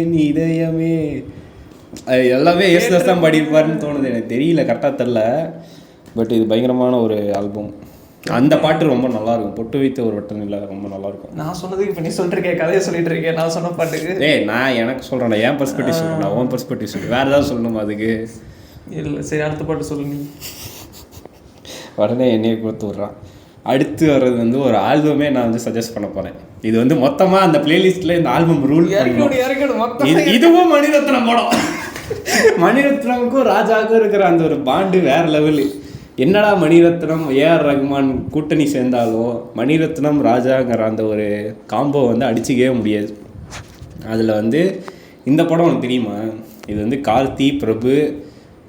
என் இதயமே, அது எல்லாமே ஏசுதாஸ் தான் பாடியிருப்பாருன்னு தோணுது. எனக்கு தெரியல, கரெக்டாக தெரில. பட் இது பயங்கரமான ஒரு ஆல்பம். அந்த பாட்டு ரொம்ப நல்லா இருக்கும். பொட்டு வைத்த ஒரு வட்டம் இல்லை, ரொம்ப நல்லா இருக்கும். நான் சொன்னதுக்கு இப்போ நீ சொல்லிருக்கேன், கதையை சொல்லிட்டு இருக்கேன். நான் சொன்ன பாட்டுக்கு நான் எனக்கு சொல்கிறேன், என் பெர்ஸ்பெக்டிவ் சொல்கிறேன், உன் பெர்ஸ்பெக்டிவ் சொல்லு. வேறு ஏதாவது சொல்லணுமா அதுக்கு? இல்லை, சரி அடுத்த பாட்டு சொல்லு நீ. உடனே என்னையை கொடுத்து விட்றான். அடுத்து வர்றது வந்து ஒரு ஆல்பமே நான் வந்து சஜஸ்ட் பண்ண போகிறேன். இது வந்து மொத்தமாக அந்த பிளேலிஸ்ட்டில் இந்த ஆல்பம் ரூல் இதுவும் மணிரத்னம் படம். மணிரத்னமுக்கும் ராஜாவுக்கும் இருக்கிற அந்த ஒரு பாண்டு வேறு லெவலு. என்னடா மணிரத்னம் ஏஆர் ரஹ்மான் கூட்டணி சேர்ந்தாலும் மணிரத்னம் ராஜாங்கிற அந்த ஒரு காம்போ வந்து அடிச்சுக்கவே முடியாது. அதில் வந்து இந்த படம் உனக்கு தெரியுமா? இது வந்து கார்த்தி, பிரபு,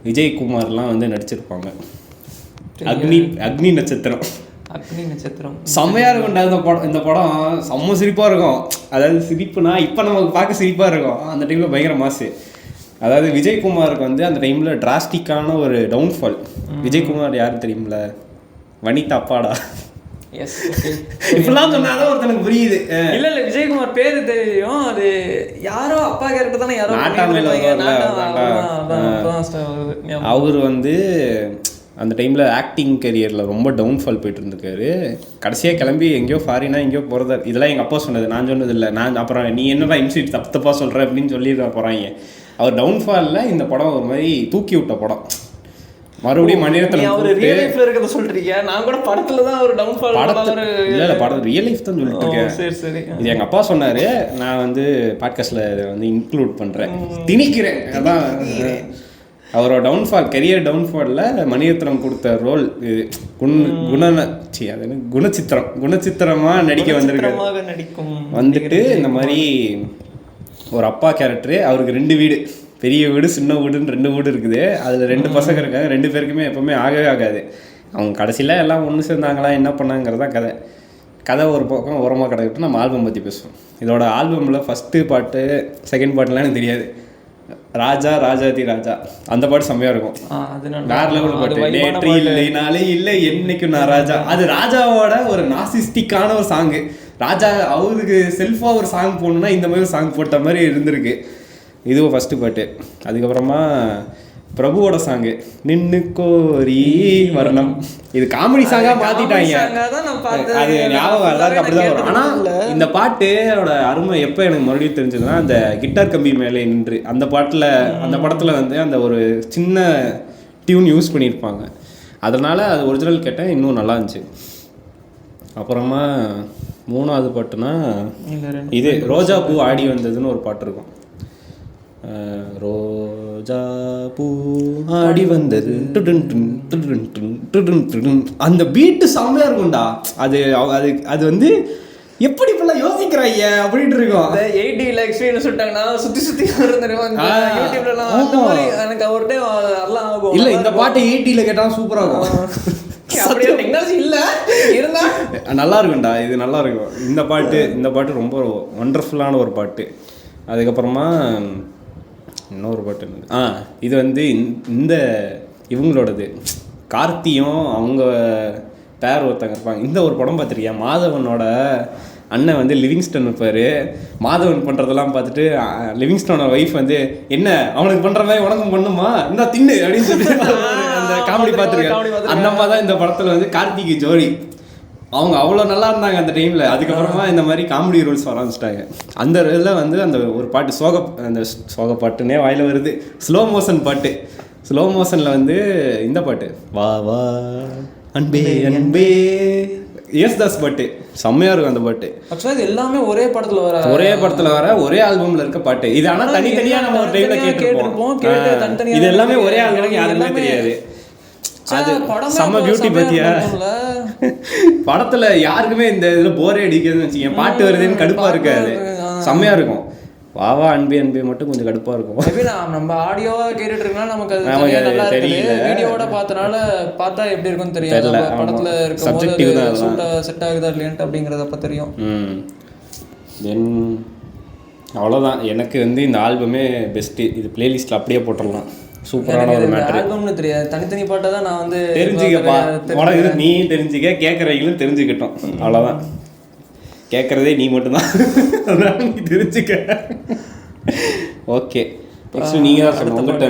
விஜயகுமார்லாம் வந்து நடிச்சிருப்பாங்க. அக்னி நட்சத்திரம். செம்மையாக இருக்கும்டா இந்த படம். இந்த படம் செம்ம சிரிப்பாக இருக்கும். அதாவது சிரிப்புனா இப்போ நமக்கு பார்க்க சிரிப்பாக இருக்கும், அந்த டைமில் பயங்கர மாசு. அதாவது விஜயகுமாருக்கு வந்து அந்த டைமில் டிராஸ்டிக்கான ஒரு டவுன்ஃபால். விஜயகுமார் யாரும் தெரியுமில்ல? வனிதா அப்பாடா. எஸ், இப்பெல்லாம் சொன்னாதான் ஒருத்தனுக்கு புரியுது. இல்லை இல்லை, விஜயகுமார் பேர் தெரியும். அது யாரோ அப்பா கேரக்டர் தானே, யாரோ அவர் வந்து அந்த டைமில் ஆக்டிங் கரியரில் ரொம்ப டவுன்ஃபால் போயிட்டு இருந்திருக்காரு. கடைசியாக கிளம்பி எங்கேயோ ஃபாரினா எங்கேயோ போகிறதா. இதெல்லாம் எங்கள் அப்பா சொன்னது, நான் சொன்னது இல்லை. நான் அப்புறம் நீ என்னடா இன்ஸ்டியூட் தப்பாக சொல்கிற அப்படின்னு சொல்லிட போகிறாங்க. அவர் டவுன்ஃபாலில் இந்த படம் ஒரு மாதிரி தூக்கி விட்ட படம். மறுபடியும் மணிரத்னம் அவர் ரியல் லைஃப்ல இருக்கிறத சொல்றீங்க, நான் கூட படத்துல தான் ஒரு டவுன்ஃபால் படத்துல இல்ல படம் ரியல் லைஃப் தான் சொல்லிட்டு இருக்கேன். சரி சரி. இது எங்க அப்பா சொன்னாரு, நான் வந்து பாட்காஸ்ட்ல வந்து இன்க்ளூட் பண்றேன், திணிக்கிறேன். அதான் அவரோட டவுன்ஃபால், கெரியர் டவுன்ஃபால்ல மணிரத்னம் கொடுத்த ரோல் இது. குணச்சித்திரமா நடிக்க வந்திருக்காரு. வந்துட்டு இந்த மாதிரி ஒரு அப்பா கேரக்டரு, அவருக்கு 2 வீடு, பெரிய வீடு சின்ன வீடுன்னு 2 வீடு இருக்குது. அதில் 2 பசங்க இருக்காங்க. 2 பேருக்குமே எப்பவுமே ஆகவே ஆகாது. அவங்க கடைசியில் எல்லாம் ஒன்று சேர்ந்தாங்களா என்ன பண்ணாங்கிறதான் கதை ஒரு பக்கம் ஓரமாக கிடக்கிட்டு நம்ம ஆல்பம் பற்றி பேசுவோம். இதோட ஆல்பமில் ஃபஸ்ட்டு பாட்டு செகண்ட் பாட்டுலாம் எனக்கு தெரியாது. ராஜா ராஜாதி ராஜா அந்த பாட்டு செம்மையாக இருக்கும். வேற லெவல் பாட்டு. நேற்று இல்லை நாளே இல்லை என்னைக்கும் நான் ராஜா. அது ராஜாவோட ஒரு நாசிஸ்டிக்கான ஒரு சாங்கு. ராஜா அவருக்கு செல்ஃபாக ஒரு சாங் போடணுன்னா இந்த மாதிரி ஒரு சாங் போட்ட மாதிரி இருந்திருக்கு. இதுவும் ஃபஸ்ட்டு பாட்டு. அதுக்கப்புறமா பிரபுவோட சாங்கு நின்னு கோரி வர்ணம். இது காமெடி சாங்காக மாற்றிட்டாங்க. அது ஞாபகம் எல்லாருக்கும் அப்படி தான் வரும். ஆனால் இந்த பாட்டோட அருமை எப்போ எனக்கு மறுபடியும் தெரிஞ்சதுன்னா, அந்த கிட்டார் கம்பி மேலே நின்று அந்த படத்தில் வந்து அந்த ஒரு சின்ன டியூன் யூஸ் பண்ணியிருப்பாங்க. அதனால் அது ஒரிஜினல் கேட்டேன், இன்னும் நல்லா இருந்துச்சு. அப்புறமா 3வது பாட்டுனா இது ரோஜா பூ ஆடி வந்ததுன்னு ஒரு பாட்டு இருக்கும். ரோஜா பூ ஆடி வந்தது அந்த பீட்டு செம்மையா இருக்கும்டா. அது அது வந்து எப்படி இப்பெல்லாம் யோசிக்கிறாங்க அப்படின்ட்டு இருக்கும். 80 எக்ஸ்பீரியன்ஸ் சொல்லிட்டாங்கன்னா சுத்தி சுத்தி எனக்கு ஒரு டைம் அதெல்லாம் ஆகும். இல்ல இந்த பாட்டு 80ல கேட்டாலும் சூப்பரா இருக்கும். நல்லா இருக்கும்டா, இது நல்லா இருக்கும். இந்த பாட்டு ரொம்ப ஒண்டர்ஃபுல்லான ஒரு பாட்டு. அதுக்கப்புறமா இன்னொரு பாட்டு இது வந்து இந்த இவங்களோடது கார்த்தியும் அவங்க பேர் ஒருத்தங்க இருப்பாங்க. இந்த ஒரு படம் பார்த்துருக்கியா, மாதவனோட அண்ணன் வந்து லிவிங்ஸ்டன் இருப்பார். மாதவன் பண்ணுறதெல்லாம் பார்த்துட்டு லிவிங்ஸ்டனோட ஒய்ஃப் வந்து என்ன அவனுக்கு பண்ணுற மாதிரி உனக்கும் பண்ணுமா என்ன தின்னு அப்படின்னு சொல்லி அந்த காமெடி பார்த்துருக்கேன். அந்த மாதிரி தான் இந்த படத்தில் வந்து கார்த்திகை ஜோடி அவங்க அவ்வளோ நல்லா இருந்தாங்க அந்த டைமில். அதுக்கப்புறமா இந்த மாதிரி காமெடி ரோல்ஸ் வர ஆரம்பிச்சிட்டாங்க. அந்த இதில் வந்து அந்த ஒரு பாட்டு அந்த சோக பாட்டுன்னே வாயில் வருது, ஸ்லோ மோஷன் பாட்டு. ஸ்லோ மோஷனில் வந்து இந்த பாட்டு வா வா அன்பே அன்பே யேசுதாஸ் பாட்டு செம்மையாக இருக்கும். அந்த பாட்டு ஆக்சுவலாக எல்லாமே ஒரே படத்தில் வர ஒரே ஆல்பமில் இருக்க பாட்டு. இது ஆனால் தனித்தனியாக நம்ம ஒரு டைமில் கேட்டிருப்போம். இது எல்லாமே ஒரே ஆல்பம், யாருமே தெரியாது. அது செம்ம பியூட்டி பத்தியா. படத்துல யாருக்குமே இந்த இதுல போரே அடிக்கிறதுன்னு வச்சுக்கேன். பாட்டு வருதுன்னு கடுப்பா இருக்காது, செம்மையா இருக்கும். வாவா அன்பே அன்பே மட்டும் கொஞ்சம் கடுப்பா இருக்கும். நம்ம ஆடியோவா கேட்டுட்டு இருக்கா நமக்கு அது தெரியல. வீடியோட பார்த்தா எப்படி இருக்கும்னு தெரியும். படத்துல இருக்கும்போது செட் ஆகுதா இல்லையான்ட்டு அப்படிங்கறது அப்ப தெரியும். தென் அவ்வளோதான். எனக்கு வந்து இந்த ஆல்பமே பெஸ்ட்டு. இது பிளேலிஸ்ட்ல அப்படியே போட்டுடலாம். சூப்பரான ஒரு மேட்டர். ஆல்பம்னு தெரியாது, தனித்தனி பாட்டை தான் நான் வந்து தெரிஞ்சுக்கப்பா. உனக்கு நீ தெரிஞ்சுக்க, கேட்குறவங்களும் தெரிஞ்சுக்கிட்டோம். அவ்வளோதான். கேட்குறதே நீ மட்டும்தான், அதனால நீ தெரிஞ்சுக்க. ஓகே, நெக்ஸ்ட் நீங்கள் தான் சொல்லுங்கள், உங்கள்கிட்ட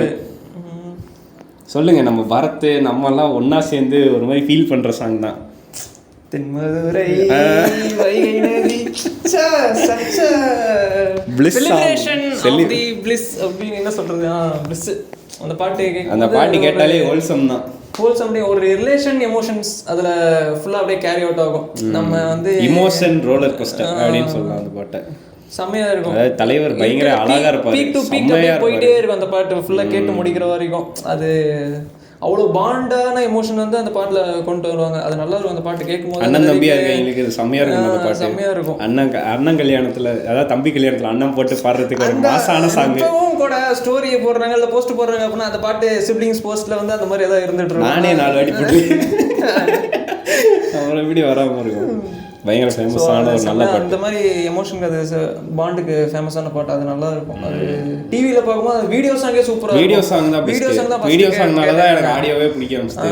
சொல்லுங்கள். நம்ம பரத் நம்மெல்லாம் ஒன்றா சேர்ந்து ஒரு மாதிரி ஃபீல் பண்ணுற சாங் தான் தென்மதுரை வைகை நதி அப்படின்னு என்ன சொல்றது, பிளிஸ். அந்த பாட்டு கேட்டாலே ஹோல்சம் தான். ஒரு ரிலேஷன் எமோஷன்ஸ் அதுல ஃபுல்லா அப்படியே கேரி அவுட் ஆகும். நம்ம வந்து இமோஷன் ரோலர் கோஸ்டர் அப்படின்னு சொல்லலாம். அந்த பாட்டை செம்மையா இருக்கும். தலைவர் பயங்கர அழகா இருப்பாரு, பீக் டு பீக் போயிட்டே இருக்கும் அந்த பாட்டு ஃபுல்லா கேட்டு முடிக்கிற வரைக்கும். அது அவ்வளோ பாண்டான எமோஷன் வந்து அந்த பாட்டுல கொண்டு வருவாங்க. அது நல்லா இருக்கும். அந்த பாட்டு கேட்கும்போது அண்ணன் தம்பியா இருக்கவங்களுக்கு செம்மையா இருக்கும். அந்த பாட்டு செம்மையா இருக்கும். அண்ணன் கல்யாணத்துல, அதாவது தம்பி கல்யாணத்துல அண்ணன் போட்டு பாடுறதுக்கு ஒரு மாசான சாங். இப்பவும் கூட ஸ்டோரியை போடுறாங்க இல்ல போஸ்ட் போடுறாங்க அப்படின்னா அந்த பாட்டு சிப்ளிங்ஸ் போஸ்ட்ல வந்து அந்த மாதிரி ஏதாவது இருந்துட்டு இருக்கும். நானே 4 வாட்டி போட்டு அவ்வளோ வீடியோ வராம இருக்கும். பயங்கர ஃபேமஸான ஒரு நல்ல பாட்டு. அந்த மாதிரி எமோஷனுக்கு அது பாண்டுக்கு ஃபேமஸான பாட்டு. அது நல்லா இருக்கும். அது டிவியில பார்க்கும்போது வீடியோ சாங்கே சூப்பரா. வீடியோ சாங் தான் பெஸ்ட். வீடியோ சாங்னால தான் எனக்கு ஆடியோவே பிடிக்க ஆரம்பிச்சது.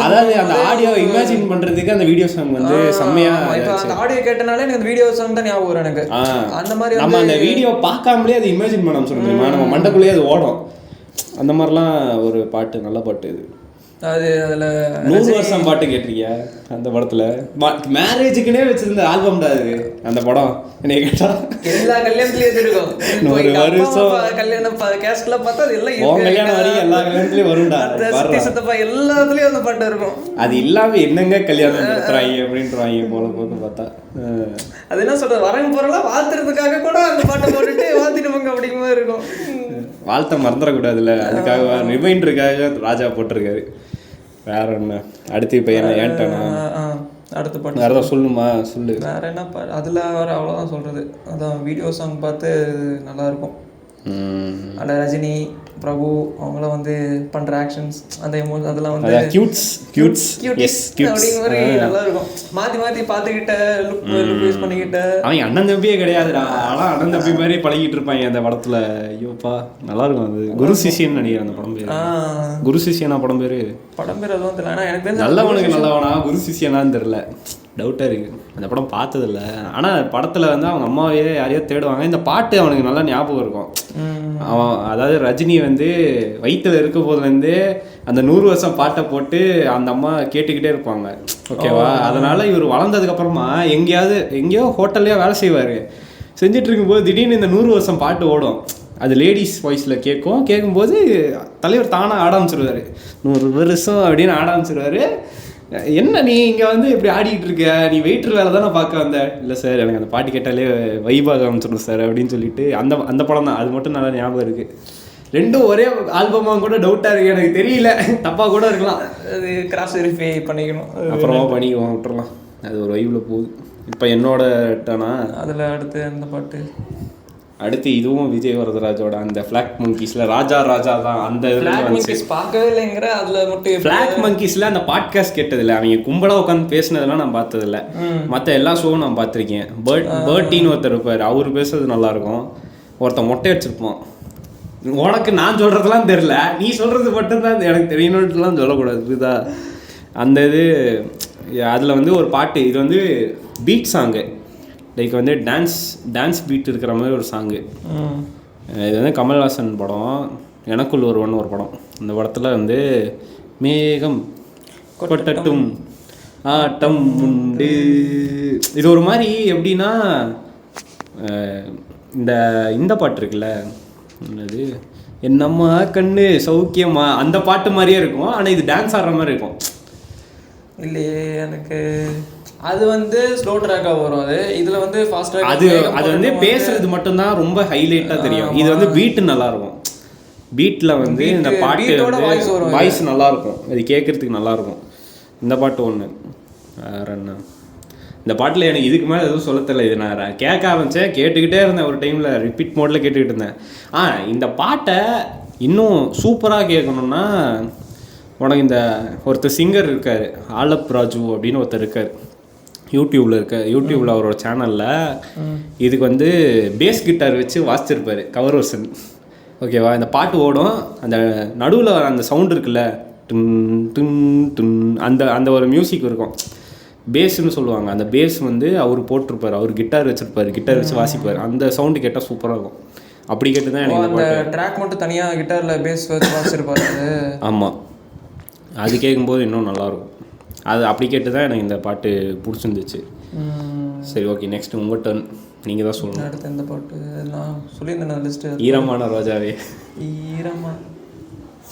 அதாவது அந்த ஆடியோ இமேஜின் பண்றதுக்கு அந்த வீடியோ சாங் வந்து செம்மையா. இப்போ அந்த ஆடியோ கேட்டனாலே எனக்கு அந்த வீடியோ சாங் தான் ஞாபகம் வரும் எனக்கு. அந்த மாதிரி நம்ம அந்த வீடியோ பார்க்காமலே அது இமேஜின் பண்ண சொல்லுமா, நம்ம மண்டக்குள்ளேயே அது ஓடும். அந்த மாதிரிலாம் ஒரு பாட்டு, நல்ல பாட்டு இது. அது அதில் 100 வருஷம் பாட்டு கேட்டிருக்கியா அந்த படத்துல? மேரேஜுக்குன்னே வச்சிருந்த ஆல்பம் தான் அது அந்த படம். என்னை கேட்டா எல்லா கல்யாணத்துலயும் இருக்கும். 100 வருஷம் கல்யாணம் கேஸ்ட்ல பார்த்தா அது எல்லாம் கல்யாணம் வரைக்கும் எல்லா கல்யாணத்துலயும் வரும்டா. சித்தப்பா எல்லாத்துலயும் அந்த பாட்டு இருக்கும். அது இல்லாம என்னங்க கல்யாணம் நடத்துறாங்க அப்படின்றாங்க போல போது பார்த்தா. அது என்ன சொல்றது, வரங்க போறலாம் வாழ்த்துறதுக்காக கூட அந்த பாட்டை போட்டுட்டு வாழ்த்திட்டு போங்க அப்படிங்கிற மாதிரி இருக்கும். வாழ்த்த மறந்துடக்கூடாதுல்ல, அதுக்காக ரிமைண்டருக்காக ராஜா போட்டிருக்காரு. வேற என்ன அடுத்து இப்போ என்ன ஏன்ட்டேனா அடுத்த பாட்டு வேறு ஏதாவது சொல்லணுமா? சொல்லு. வேற என்ன பாட்டு அதில் வேற அவ்வளோதான் சொல்றது. அதான் வீடியோ சாங் பார்த்து நல்லா இருக்கும். அதில் ரஜினி பிரபு அவங்களாம் வந்து பண்ற ஆக்ஷன்ஸ் அந்த அதெல்லாம் வந்து கியூட்ஸ் அப்படிங்கிற மாதிரி நல்லா இருக்கும். மாத்தி மாத்தி பார்த்துக்கிட்ட லுக் யூஸ் பண்ணிக்கிட்ட அவங்க அண்ணன் தம்பியே கிடையாதுடா, ஆனால் அண்ணன் தம்பி மாதிரி பழகிட்டு இருப்பாங்க அந்த படத்துல. ஐயோப்பா நல்லா இருக்கும். அது குரு சிஷியன் நினைக்கிறேன் அந்த படம் பேரு. குரு சிஷியனா படம் பேரு அதுவும் தெரியல. ஆனால் எனக்கு தெரிஞ்ச நல்லவனுக்கு நல்லவனா குரு சிஷியனான்னு தெரியல, டவுட்டாக இருக்குது. அந்த படம் பார்த்ததில்ல. ஆனால் படத்தில் வந்து அவங்க அம்மாவே யாரையோ தேடுவாங்க. இந்த பாட்டு அவனுக்கு நல்லா ஞாபகம் இருக்கும். அவன் அதாவது ரஜினி வந்து வயிற்றில் இருக்க போதுலேருந்து அந்த 100 வருஷம் பாட்டை போட்டு அந்த அம்மா கேட்டுக்கிட்டே இருப்பாங்க. ஓகேவா? அதனால் இவர் வளர்ந்ததுக்கப்புறமா எங்கேயோ ஹோட்டல்லையோ வேலை செய்வார். செஞ்சுட்டு இருக்கும்போது திடீர்னு இந்த 100 வருஷம் பாட்டு ஓடும். அது லேடிஸ் வாய்ஸில் கேட்கும்போது தலைவர் தானாக ஆட ஆரம்பிச்சிருவார். 100 வருஷம் அப்படின்னு ஆட ஆரம்பிச்சிருவார். என்ன நீ இங்கே வந்து இப்படி ஆடிக்கிட்டு இருக்க, நீ வெயிட்டர் வேலை தானே பார்க்க வந்த? இல்லை சார், எனக்கு அந்த பாட்டு கேட்டாலே வைபாக ஆரம்பிச்சிடும் சார் அப்படின்னு சொல்லிட்டு அந்த படம் தான். அது மட்டும் நல்லா ஞாபகம் இருக்குது. ரெண்டும் ஒரே ஆல்பமாக கூட டவுட்டாக இருக்குது, எனக்கு தெரியல, தப்பாக கூட இருக்கலாம். அது கிராஸ் வெரிஃபை பண்ணிக்கணும், அப்புறமா பண்ணிக்குவோம், விட்டுறலாம். அது ஒரு வைவில் போகுது. இப்போ என்னோட டனா அதில் அடுத்து அந்த பாட்டு அடுத்து இதுவும் விஜய் வரதராஜோட அந்த ஃபிளாக் மங்கீஸ்ல ராஜா தான். அந்த பார்க்கவே இல்லைங்கிற அதில் மட்டும் ஃபிளாக் மங்கீஸ்ல அந்த பாட்காஸ்ட் கேட்டதில்லை. அவங்க கும்பலாக உட்காந்து பேசினதெல்லாம் நான் பார்த்ததில்ல. மற்ற எல்லா ஷோவும் நான் பார்த்துருக்கேன். பேர்ட்டின்னு ஒருத்தர் இருப்பார், அவர் பேசுறது நல்லாயிருக்கும். ஒருத்தன் மொட்டை அடிச்சிருப்போம். உனக்கு நான் சொல்கிறதுலாம் தெரில, நீ சொல்கிறது மட்டும்தான் எனக்கு தெரியணுன்ட்டுலாம் சொல்லக்கூடாது, புரியுதா? அந்த இது அதில் வந்து ஒரு பாட்டு, இது வந்து பீட் சாங்கு, லைக் வந்து டான்ஸ் பீட் இருக்கிற மாதிரி ஒரு சாங்கு. இது வந்து கமல்ஹாசன் படம், எனக்குள் ஒருவன் ஒரு படம். அந்த படத்தில் வந்து மேகம் கொட்டட்டும் ஆட்டம் உண்டு. இது ஒரு மாதிரி எப்படின்னா இந்த பாட்டு இருக்குல்ல, என்னது என்னம்மா கண்ணு சௌக்கியமா, அந்த பாட்டு மாதிரியே இருக்கும். ஆனால் இது டான்ஸ் ஆடுற மாதிரி இருக்கும். இல்லையே எனக்கு அது வந்து ஸ்லோ ட்ராக்காக வரும். அது இதில் வந்து ஃபாஸ்ட் ட்ராக். அது வந்து பேசுறது மட்டும்தான் ரொம்ப ஹைலைட்டாக தெரியும். இது வந்து பீட்டு நல்லாயிருக்கும். பீட்டில் வந்து இந்த பாட்டு வாய்ஸ் நல்லாயிருக்கும், அது கேட்குறதுக்கு நல்லாயிருக்கும். இந்த பாட்டு ஒன்று. வேறு என்ன, இந்த பாட்டில் எனக்கு இதுக்கு மேலே எதுவும் சொல்ல தெரியல. இது நான் கேட்க ஆரம்பித்தேன், கேட்டுக்கிட்டே இருந்தேன். ஒரு டைமில் ரிப்பீட் மோடில் கேட்டுக்கிட்டு இருந்தேன். இந்த பாட்டை இன்னும் சூப்பராக கேட்கணுன்னா உனக்கு இந்த ஒருத்தர் சிங்கர் இருக்கார், ஆலப் ராஜு அப்படின்னு ஒருத்தர் இருக்கார், யூடியூப்பில் அவரோட சேனலில் இதுக்கு வந்து பேஸ் கிட்டார் வச்சு வாசிச்சிருப்பார், கவர் வெர்ஷன். ஓகேவா? இந்த பாட்டு ஓடும், அந்த நடுவில் அந்த சவுண்ட் இருக்குல்ல, டுன் டுன் டுன், அந்த ஒரு மியூசிக் இருக்கும், பேஸ்ன்னு சொல்லுவாங்க. அந்த பேஸ் வந்து அவர் போட்டிருப்பார், அவர் கிட்டார் வச்சு வாசிப்பார். அந்த சவுண்டு கேட்டால் சூப்பராக இருக்கும். அப்படி கேட்டு தான் எனக்கு அந்த ட்ராக் மட்டும் தனியாக கிட்டாரில் பேஸ் வச்சு வாசிச்சிருப்பாரு. ஆமாம், அது கேட்கும்போது இன்னும் நல்லாயிருக்கும். அது அப்படி கேட்டு தான் எனக்கு இந்த பாட்டு பிடிச்சிருந்துச்சு. சரி, ஓகே, நெக்ஸ்ட் உங்கள் டர்ன், நீங்கள் தான் சொல்லணும். அடுத்து இந்த பாட்டு நான் சொல்லியிருந்தேன் லிஸ்ட்டு, ஈரமான ரோஜாவே. ஈரமா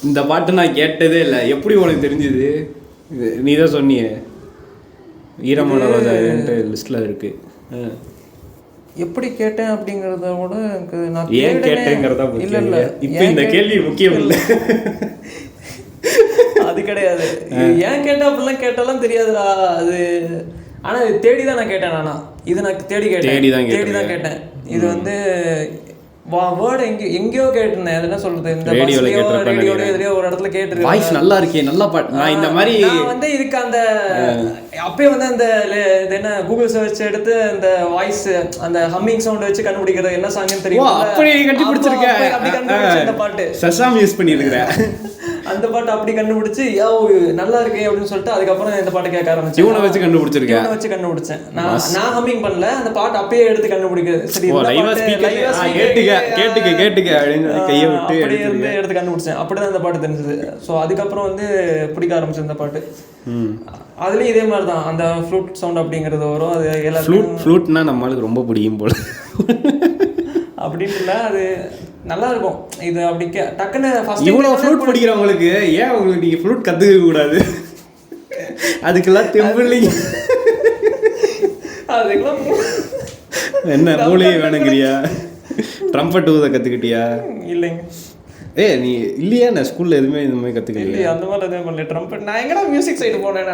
இந்த பாட்டு நான் கேட்டதே இல்லை. எப்படி உனக்கு தெரிஞ்சுது? நீ தான் சொன்னியே ஈரமான ரோஜாவேன்ட்டு லிஸ்ட்டில் இருக்குது. எப்படி கேட்டேன் அப்படிங்கிறத விட எனக்கு நான் ஏன் கேட்டேங்கிறதா முக்கியம். இல்லை, இப்போ இந்த கேள்வி முக்கியம் இல்லை, அது கிடையாது. ஏன் கேட்டேன் அப்படிலாம் கேட்டாலும் தெரியாதுடா அது. ஆனால் இது தேடி தான் நான் கேட்டேன். இது நான் தேடி தான் கேட்டேன். இது வந்து வேர்டு எங்கேயோ கேட்டிருந்தேன். அது என்ன சொல்றது, இந்த ரேடியோல எதுலயோ ஒரு இடத்துல கேட்டிருக்கேன். வாய்ஸ் நல்லா இருக்கே, நல்லா பாட்டு. நான் இந்த மாதிரி வந்து இதுக்கு அந்த அப்பயே வந்து அந்த இது என்ன கூகுள் சர்ச் எடுத்து அந்த வாய்ஸ் அந்த ஹம்மிங் சவுண்ட் வச்சு கண்டுபிடிக்கிறது என்ன சாங்னு தெரியும். அப்படி கண்டுபிடிச்சிருக்கேன். அப்படி கண்டுபிடிச்ச இந்த பாட்டு சசாம் யூஸ் பண்ணியிருக்கிறேன். அந்த பாட்டு அப்படி கண்டுபிடிச்சு நல்லா இருக்கே அப்படின்னு சொல்லிட்டு அதுக்கப்புறம் இந்த பாட்டை கேட்க ஆரம்பிச்சேன். இவனை வச்சு கண்டுபிடிச்சேன். நான் ஹம்மிங் பண்ணல, அந்த பாட்டு அப்பயே எடுத்து கண்டுபிடிக்கிறது. சரி கேட்டுக்க அப்படின்னு கையை விட்டு எடுத்து கண்டுபிடிச்சேன். அப்படிதான் இந்த பாட்டு தெரிஞ்சது. ஸோ அதுக்கப்புறம் வந்து பிடிக்க ஆரம்பிச்சது இந்த பாட்டு. அதுலயும் இதே மாதிரி தான் அந்த ஃப்ளூட் சவுண்ட் அப்படிங்கிறது வரும். அது எல்லாரும் ஃப்ளூட்னா நம்மளுக்கு ரொம்ப பிடிக்கும் போல அப்படின்னு இல்லை, அது நல்லா இருக்கும். இது அப்படி டக்குன்னு இவ்வளோ ஃப்ளூட் பிடிக்கிறவங்களுக்கு ஏன் உங்களுக்கு நீங்கள் ஃப்ளூட் கற்றுக்க கூடாது? அதுக்கெல்லாம் தெம்பிள்ளைங்க அதுக்கெல்லாம் என்ன மூளையே வேணுங்கிறியா? ட்ரம்பட் ஊத கற்றுக்கிட்டியா? இல்லைங்க. நீ இல்லையா? நான் ஸ்கூல்ல எதுவுமே இந்த மாதிரி கற்றுக்கலையா? அந்த மாதிரி எதுவும் பண்ணல. ட்ரம்பட் நான் எங்கடா மியூசிக் சைடு போனேன்.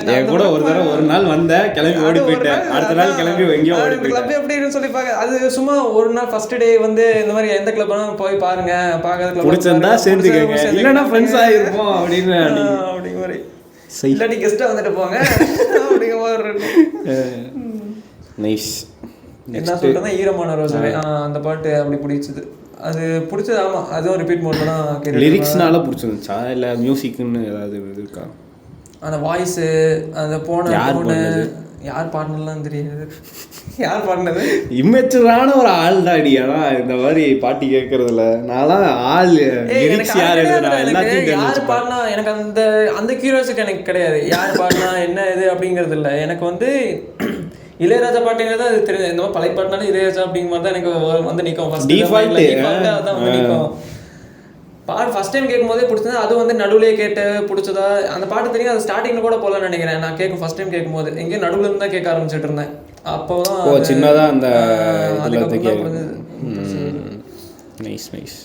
நான் கூட ஒரு நாள் வந்தேன், கிளம்பி ஓடி போயிட்டேன். அடுத்த நாள் கிளம்பி எங்கேயோ ஓடி போயிட்டேன். கிளப் அப்படின்னு சொல்லிப்பாங்க. அது சும்மா ஒரு நாள் ஃபர்ஸ்ட் டே வந்து இந்த மாதிரி எந்த கிளப்னா போய் பாருங்க, பார்க்கறதுல பிடிச்சிருந்தா சேர்ந்துக்கங்க, இல்லைன்னா ஃப்ரெண்ட்ஸ் ஆகிருப்போம் அப்படின்னு அப்படிங்கிற மாதிரி. இல்லாட்டி கெஸ்ட்டாக வந்துட்டு போங்க அப்படிங்கிற மாதிரி. நைஸ். என்ன சொல்றேன்னா ஈரமான ரோசாவே அந்த பாட்டு அப்படி பிடிச்சது. அது பிடிச்சது. ஆமாம், அதுவும் ரிப்பீட் மோட்ல தான் கேட்டு. லிரிக்ஸ்னால பிடிச்சிருந்துச்சா இல்லை மியூசிக்னு ஏதாவது இருக்கா? அந்த வாய்ஸு, அந்த யார் பாடினதுலாம் தெரியாது. யார் பாடினது? இம்மெச்சூரான ஒரு ஆள் தாடி. ஆனால் இந்த மாதிரி பாட்டி கேட்கறதுல நான்லாம் ஆள் லிரிக்ஸ் யார் எழுதுனா எல்லாத்தையும் யார் பாடினா எனக்கு அந்த கியூரியாசிட்டி எனக்கு கிடையாது. யார் பாடினா என்ன இது அப்படிங்கிறது இல்லை. எனக்கு வந்து இளையராஜா பாட்டுங்கிறது அது தெரியும். இந்த மாதிரி பழைய பாட்டுனாலும் இளையராஜா அப்படிங்கிற மாதிரி தான் எனக்கு வந்து நிற்கும். அதான் வந்து நிற்கும். பாட்டு ஃபர்ஸ்ட் டைம் கேட்கும் போதே பிடிச்சது. அது வந்து நடுவுலேயே கேட்டு பிடிச்சதா அந்த பாட்டு தெரியும். அது ஸ்டார்டிங்கில் கூட போகலான்னு நினைக்கிறேன். நான் கேட்கும் ஃபர்ஸ்ட் டைம் கேட்கும் போது எங்கேயும் நடுவில் இருந்து தான் கேட்க ஆரம்பிச்சுட்டு இருந்தேன். அப்போ தான் சின்னதாக அந்த நைஸ் நைஸ்.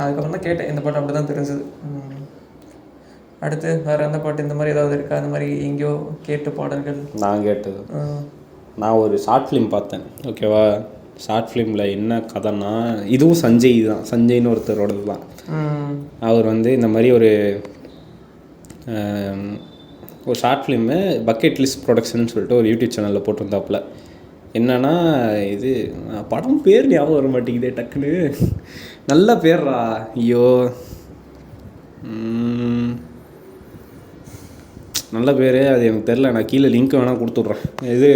அதுக்கப்புறம் தான் கேட்டேன் இந்த பாட்டு. அப்படி தான் தெரிஞ்சது. அடுத்து வேறு எந்த பாட்டு இந்த மாதிரி ஏதாவது இருக்கா? அந்த மாதிரி எங்கேயோ கேட்டு பாடல்கள் நான் கேட்டது. நான் ஒரு ஷார்ட் ஃபிலிம் பார்த்தேன், ஓகேவா? ஷார்ட் ஃபிலிமில் என்ன கதைன்னா, இதுவும் சஞ்சய் தான், சஞ்சய்னு ஒருத்தரோடது தான். அவர் வந்து இந்த மாதிரி ஒரு short film bucket list production சொல்லிட்டு ஒரு யூடியூப் சேனலில் போட்டிருந்தாப்புல. என்னன்னா இது படம் பேர் ஞாபகம் வர மாட்டேங்குதே டக்குன்னு. நல்ல பேர்ரா, ஐயோ நல்ல பேர், அது எனக்கு தெரில. நான் கீழே லிங்க் வேணால் கொடுத்துட்றேன். இது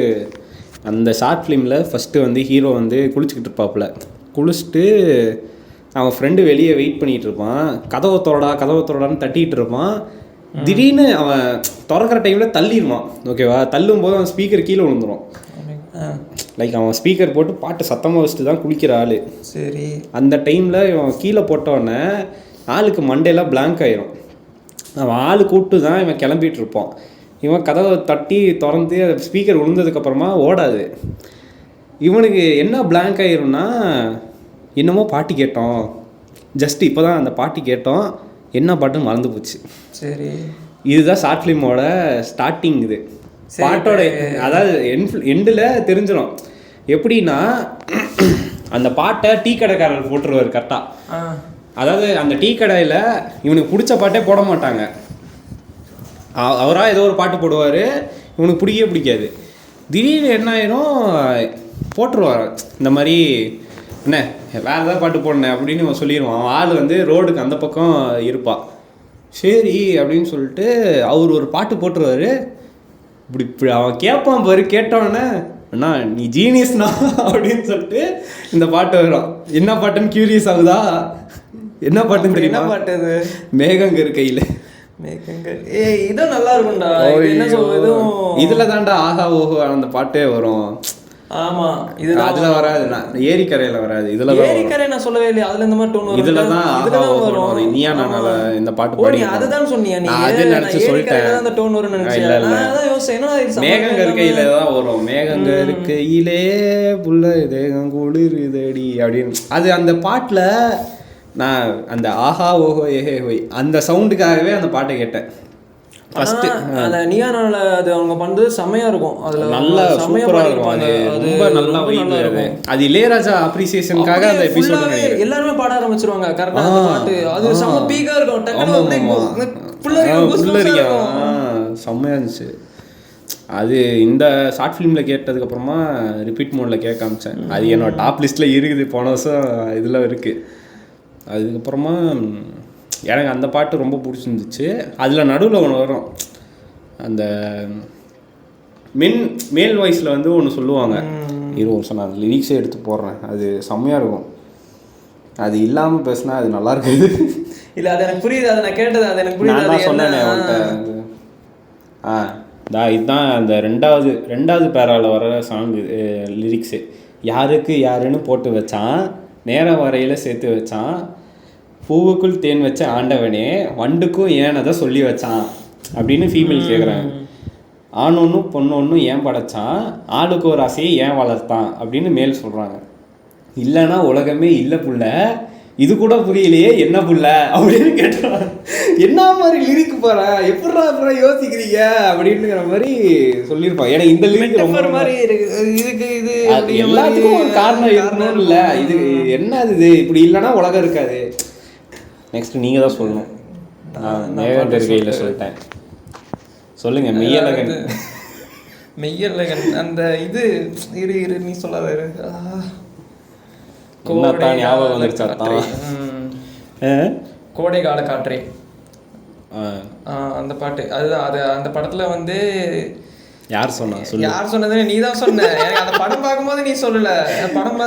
அந்த ஷார்ட் ஃபிலிமில் ஃபஸ்ட்டு வந்து ஹீரோ வந்து குளிச்சுக்கிட்டு இருப்பாப்புல. குளிச்சுட்டு அவன் ஃப்ரெண்டு வெளியே வெயிட் பண்ணிகிட்டு இருப்பான். கதவை தொடடான்னு தட்டிகிட்டு இருப்பான். திடீர்னு அவன் திறக்கிற டைமில் தள்ளிடுவான், ஓகேவா? தள்ளும் போது அவன் ஸ்பீக்கர் கீழே விழுந்துடும். லைக் அவன் ஸ்பீக்கர் போட்டு பாட்டு சத்தமாக வச்சுட்டு தான் குளிக்கிற ஆள். சரி. அந்த டைமில் இவன் கீழே போட்டோடனே ஆளுக்கு மண்டையெல்லாம் பிளாங்க் ஆயிரும். அவன் ஆள் கூப்பிட்டு தான் இவன் கிளம்பிகிட்டு இருப்பான். இவன் கதவை தட்டி திறந்து ஸ்பீக்கர் விழுந்ததுக்கப்புறமா ஓடாது. இவனுக்கு என்ன பிளாங்க் ஆயிரும்னா, என்னமோ பாட்டு கேட்டோம், ஜஸ்ட் இப்போ தான் அந்த பாட்டு கேட்டோம், என்ன பாட்டுன்னு மறந்து போச்சு. சரி. இதுதான் ஷார்ட் ஃபிலிமோட ஸ்டார்டிங். இது பாட்டோட அதாவது எண்டில் தெரிஞ்சிடும். எப்படின்னா, அந்த பாட்டை டீ கடைக்காரர் போட்டுருவார் கரெக்டாக. அதாவது அந்த டீ கடையில் இவனுக்கு பிடிச்ச பாட்டே போட மாட்டாங்க. அவராக ஏதோ ஒரு பாட்டு போடுவார், இவனுக்கு பிடிக்காது. திடீர்னு என்ன ஆயிரும், போட்டுருவார் இந்த மாதிரி, என்ன வேறு ஏதாவது பாட்டு போடணேன் அப்படின்னு இவன் சொல்லிடுவான். அவன் ஆள் வந்து ரோடுக்கு அந்த பக்கம் இருப்பாள். சரி அப்படின்னு சொல்லிட்டு அவர் ஒரு பாட்டு போட்டுருவார். இப்படி அவன் கேட்பான் பாரு. கேட்டோன்னே அண்ணா நீ ஜீனியஸ்னா அப்படின்னு சொல்லிட்டு இந்த பாட்டு வரும். என்ன பாட்டுன்னு கியூரியஸ் ஆகுதா? என்ன பாட்டுன்னு தெரியுமா? என்ன பாட்டு அது? மேகங்கர் கையில். இதுவும் நல்லா இருக்கும்டா. இதுல தான்டா ஆஹா ஓஹோ அந்த பாட்டே வரும். ஆமா, இது அதுல வராது, ஏரிக்கரையில வராது. இதுல ஏரிக்கரை நான் சொல்லவே இல்லையா? அதுல இந்த மாதிரி டோன் வரும். இதுல தான் ஆஹா ஓஹோ வரும். நீயா நானால இந்த பாட்டு பாடி அதுதான் சொன்னியா நீ? அது நினைச்சு சொல்லிட்டேன். அந்த டோன் வரும் நினைச்சேன். இல்ல இல்ல, மேகங்கர் கையில தான் வரும். மேகங்கர் கையிலே புள்ள தேகம் குளிருதடி அப்படின்னு. அது அந்த பாட்டுல நான் அந்த ஆஹா ஓஹோ ஏஹே ஹோய் அந்த சவுண்டுக்காகவே அந்த பாட்டை கேட்டேன் ஃபர்ஸ்ட். அந்த நியானால அது அவங்க பண்றது செமையா இருக்கும். அதுல நல்லா சூப்பரா இருக்கும். அது ரொம்ப நல்லா வைப் இருக்கும். அது இளையராஜா அப்ரிசியேஷனுக்காக அந்த எபிசோட் எல்லாரும் பாட ஆரம்பிச்சிருவாங்க. கரெக்ட்டா அந்த பாட்டு அது செம பீக்கா இருக்கும். டக்குனு புல்லரியா செமையா இருந்துச்சு. அது இந்த ஷார்ட் ஃபிலிமில் கேட்டதுக்கப்புறமா ரிப்பீட் மோடில் கேட்க ஆரம்பித்தேன். அது என்னோட டாப் லிஸ்ட்டில் இருக்குது, போன வருஷம் இதில் இருக்குது. அதுக்கப்புறமா எனக்கு அந்த பாட்டு ரொம்ப பிடிச்சிருந்துச்சு. அதில் நடுவில் ஒன்று வரும், அந்த மேல் வாய்ஸில் வந்து ஒன்று சொல்லுவாங்க, நான் அந்த லிரிக்ஸே எடுத்து போடுறேன், அது செம்மையாக இருக்கும். அது இல்லாமல் பேசினா அது நல்லா இருக்குது. இல்லை அது எனக்கு புரியுது, அதை நான் கேட்டது, அது எனக்கு புரியுது. நான் தான் சொன்னேனே அவன்கிட்ட. இதுதான் அந்த ரெண்டாவது பேராவில் வர சாங்கு லிரிக்ஸு. யாருக்கு யாருன்னு போட்டு வச்சான், நேர வரையில் சேர்த்து வச்சான், பூவுக்குள் தேன் வச்ச ஆண்டவனே வண்டுக்கும் ஏனதை சொல்லி வச்சான் அப்படின்னு ஃபீமேல் கேட்குறாங்க. ஆண் ஒன்றும் பொண்ணு ஒன்றும் ஏன் படைச்சான், ஆளுக்கு ஒரு ஆசையை ஏன் வளர்த்தான் அப்படின்னு மேல் சொல்கிறாங்க. இல்லைன்னா உலகமே இல்லை புள்ள, இது கூட புரியலையே என்ன புள்ள அப்படின்னு கேட்டான். என்ன மாதிரி லிரிக்கு போகிறேன், எப்படா யோசிக்கிறீங்க அப்படின்னுங்கிற மாதிரி சொல்லியிருப்பான். ஏன்னா இந்த லிரிக் ரொம்ப மாதிரி இதுக்கு இது எல்லாத்துக்கும் ஒரு காரணம் இருக்கணும். இல்லை இது என்ன இது இப்படி இல்லைன்னா உலகம் இருக்காது. நெக்ஸ்ட் நீங்கள் தான் சொல்லணும். நான் மேகன் கையில் சொல்லிட்டேன். சொல்லுங்க. மெய்யழகன் அந்த இது இரு நீ சொல்லாத ஞாபகம் வந்துருச்சாத்தான். கோடை கால காற்றே அந்த பாட்டு. அதுதான் அது அந்த படத்துல வந்து யார் சொன்னா? யார் சொன்னது? நீ தான் சொன்ன. அந்த படம் பார்க்கும்போது நீ சொல்லல.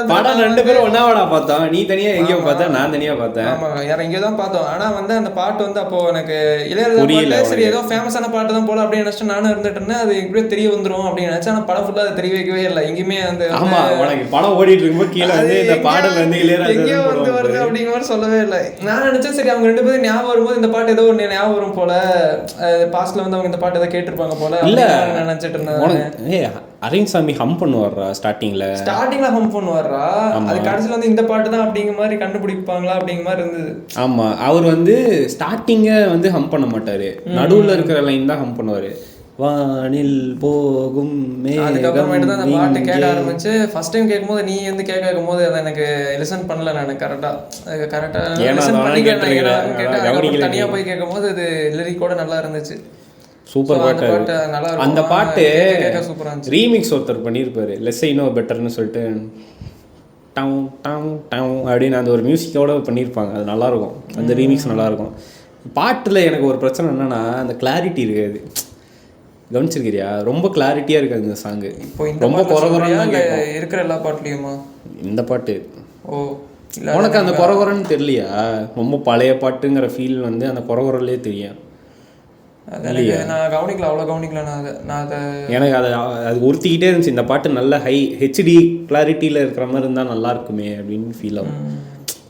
படம் 2 பேரும் ஒன்னாவடா பார்த்தோம். நீ தனியா எங்கேயோ பார்த்தா, நான் தனியா பார்த்தேன். ஆமா, யார எங்கேயோ தான் பார்த்தோம். ஆனா வந்து அந்த பாட்டு வந்து அப்போ எனக்கு இளையராஜா பாட்டு சரி ஏதோ ஃபேமஸான பாட்டு தான் போல அப்படின்னு நினைச்சு நானும் இருந்துட்டு இருந்தேன். அது எப்படியோ தெரிய வந்துரும் அப்படின்னு நினைச்சேன். ஆனா படம் ஃபுல்லா அதை தெரிய வைக்கவே இல்லை எங்கேயுமே. அந்த ஆமா, உனக்கு படம் ஓடிட்டு இருக்கும்போது கீழே வந்து இந்த பாடல் வந்து இளையராஜா எங்கேயோ வந்து வருது அப்படிங்கிற மாதிரி சொல்லவே இல்லை. நான் நினைச்சேன் சரி அவங்க 2 பேரும் ஞாபகம் வரும்போது இந்த பாட்டு ஏதோ ஒரு ஞாபகம் வரும் போல, பாஸ்ட்ல வந்து அவங்க இந்த பாட்டு ஏதோ கேட்டிருப்பாங்க போல நினைச்சிட்டு இருந்தேன். அரவிந்த்சாமி ஹம் பண்ணுவாரா ஸ்டார்டிங்ல ஹம் பண்ணுவாரா? அது கடைசியில் வந்து இந்த பாட்டு தான் அப்படிங்கிற மாதிரி கண்டுபிடிப்பாங்களா அப்படிங்கிற மாதிரி இருந்தது. ஆமா, அவர் வந்து ஸ்டார்டிங்க வந்து ஹம் பண்ண மாட்டாரு, நடுவுல இருக்கிற லைன் தான் ஹம் பண்ணுவாரு. வானில் போகும் அதுக்கப்புறமேட்டு தான் அந்த பாட்டு கேட்க ஆரம்பிச்சு. ஃபர்ஸ்ட் டைம் கேட்கும்போது நீ வந்து கேட்க வைக்கும்போது அதை எனக்கு லிசன் பண்ணல. நான் கரெக்டா தனியா போய் கேட்கும்போது அது லிரிக்கோட நல்லா இருந்துச்சு. சூப்பர் பாட்டு. அந்த பாட்டு ரீமிக்ஸ் ஒருத்தர் பண்ணியிருப்பாரு, லெஸ் ஐ நோ பெட்டர்னு சொல்லிட்டு டவு டவு டவு அப்படின்னு அந்த ஒரு மியூசிக்கோட பண்ணியிருப்பாங்க. அது நல்லாயிருக்கும், அந்த ரீமிக்ஸ் நல்லாயிருக்கும். பாட்டில் எனக்கு ஒரு பிரச்சனை என்னென்னா அந்த கிளாரிட்டி இருக்காது. கவனிச்சிருக்கிறியா? ரொம்ப கிளாரிட்டியாக இருக்காது இந்த சாங்கு. ரொம்ப குறகுறன்னு இருக்கிற எல்லா பாட்டுலையுமா இந்த பாட்டு? ஓ, உனக்கு அந்த குறகுறன்னு தெரியலையா? ரொம்ப பழைய பாட்டுங்கிற ஃபீல் வந்து அந்த குறகுறலே தெரியும். நான் கவனிக்கல, அவ்வளோ கவனிக்கல. எனக்கு அது உறுத்திக்கிட்டே இருந்துச்சு. இந்த பாட்டு நல்ல ஹெச்டி கிளாரிட்டியில் இருக்கிற மாதிரி இருந்தால் நல்லா இருக்குமே அப்படின்னு ஃபீல் ஆகும்.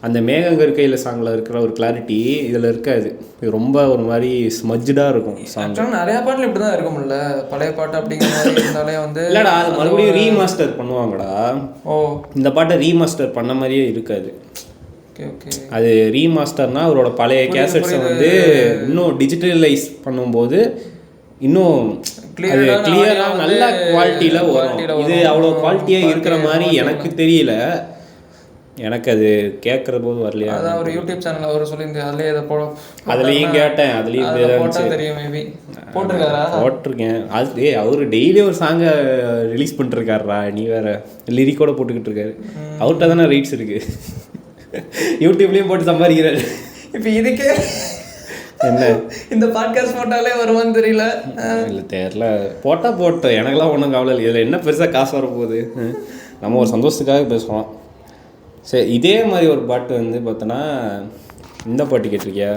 அந்த மேகங்க இருக்கையில் சாங்கில் இருக்கிற ஒரு கிளாரிட்டி இதில் இருக்காது. இது ரொம்ப ஒரு மாதிரி ஸ்மஜ்டாக இருக்கும் சாங். நிறையா பாட்டில் இப்படி தான் இருக்கும்ல, பழைய பாட்டு அப்படிங்கிற மாதிரி இருந்தாலே வந்து இல்லைடா, அது மறுபடியும் ரீமாஸ்டர் பண்ணுவாங்கடா. ஓ, இந்த பாட்டை ரீமாஸ்டர் பண்ண மாதிரியே இருக்காது. அது ரீமாஸ்டர்னா அவரோட பழைய கேசட்ஸை வந்து இன்னும் டிஜிட்டலைஸ் பண்ணும்போது இன்னும் கிளியராக நல்ல குவாலிட்டியில் வரும். இது அவ்வளோ குவாலிட்டியாக இருக்கிற மாதிரி எனக்கு தெரியல. எனக்கு அது கேட்குற போது வரலையா? அதான் ஒரு யூடியூப் சேனல் அவர் சொல்லியிருந்தேன், அதுலேயே இதை அதுலேயும் கேட்டேன், அதுலேயும் தெரியும். மேபி போட்டிருக்கேன். அது அவரு டெய்லி ஒரு சாங்கை ரிலீஸ் பண்ணிருக்காருடா. நீ வேற லிரிக்கோட போட்டுக்கிட்டு இருக்காரு. அவர்கிட்ட தானே ரைட்ஸ் இருக்கு, யூடியூப்லேயும் போட்டு சம்பாதிக்கிறாரு. இப்போ இதுக்கே என்ன இந்த பாட்காஸ்ட் போட்டாலே வருவான்னு தெரியல. இல்லை தெரியல, போட்டால் போட்டோம், எனக்கெல்லாம் ஒன்றும் கவலை இல்லை. இதில் என்ன பெருசாக காசு வரப்போகுது, நம்ம ஒரு சந்தோஷத்துக்காக பேசுவோம். சரி, இதே மாதிரி ஒரு பாட்டு வந்து பார்த்தோன்னா இந்த பாட்டு கேட்டிருக்கியா?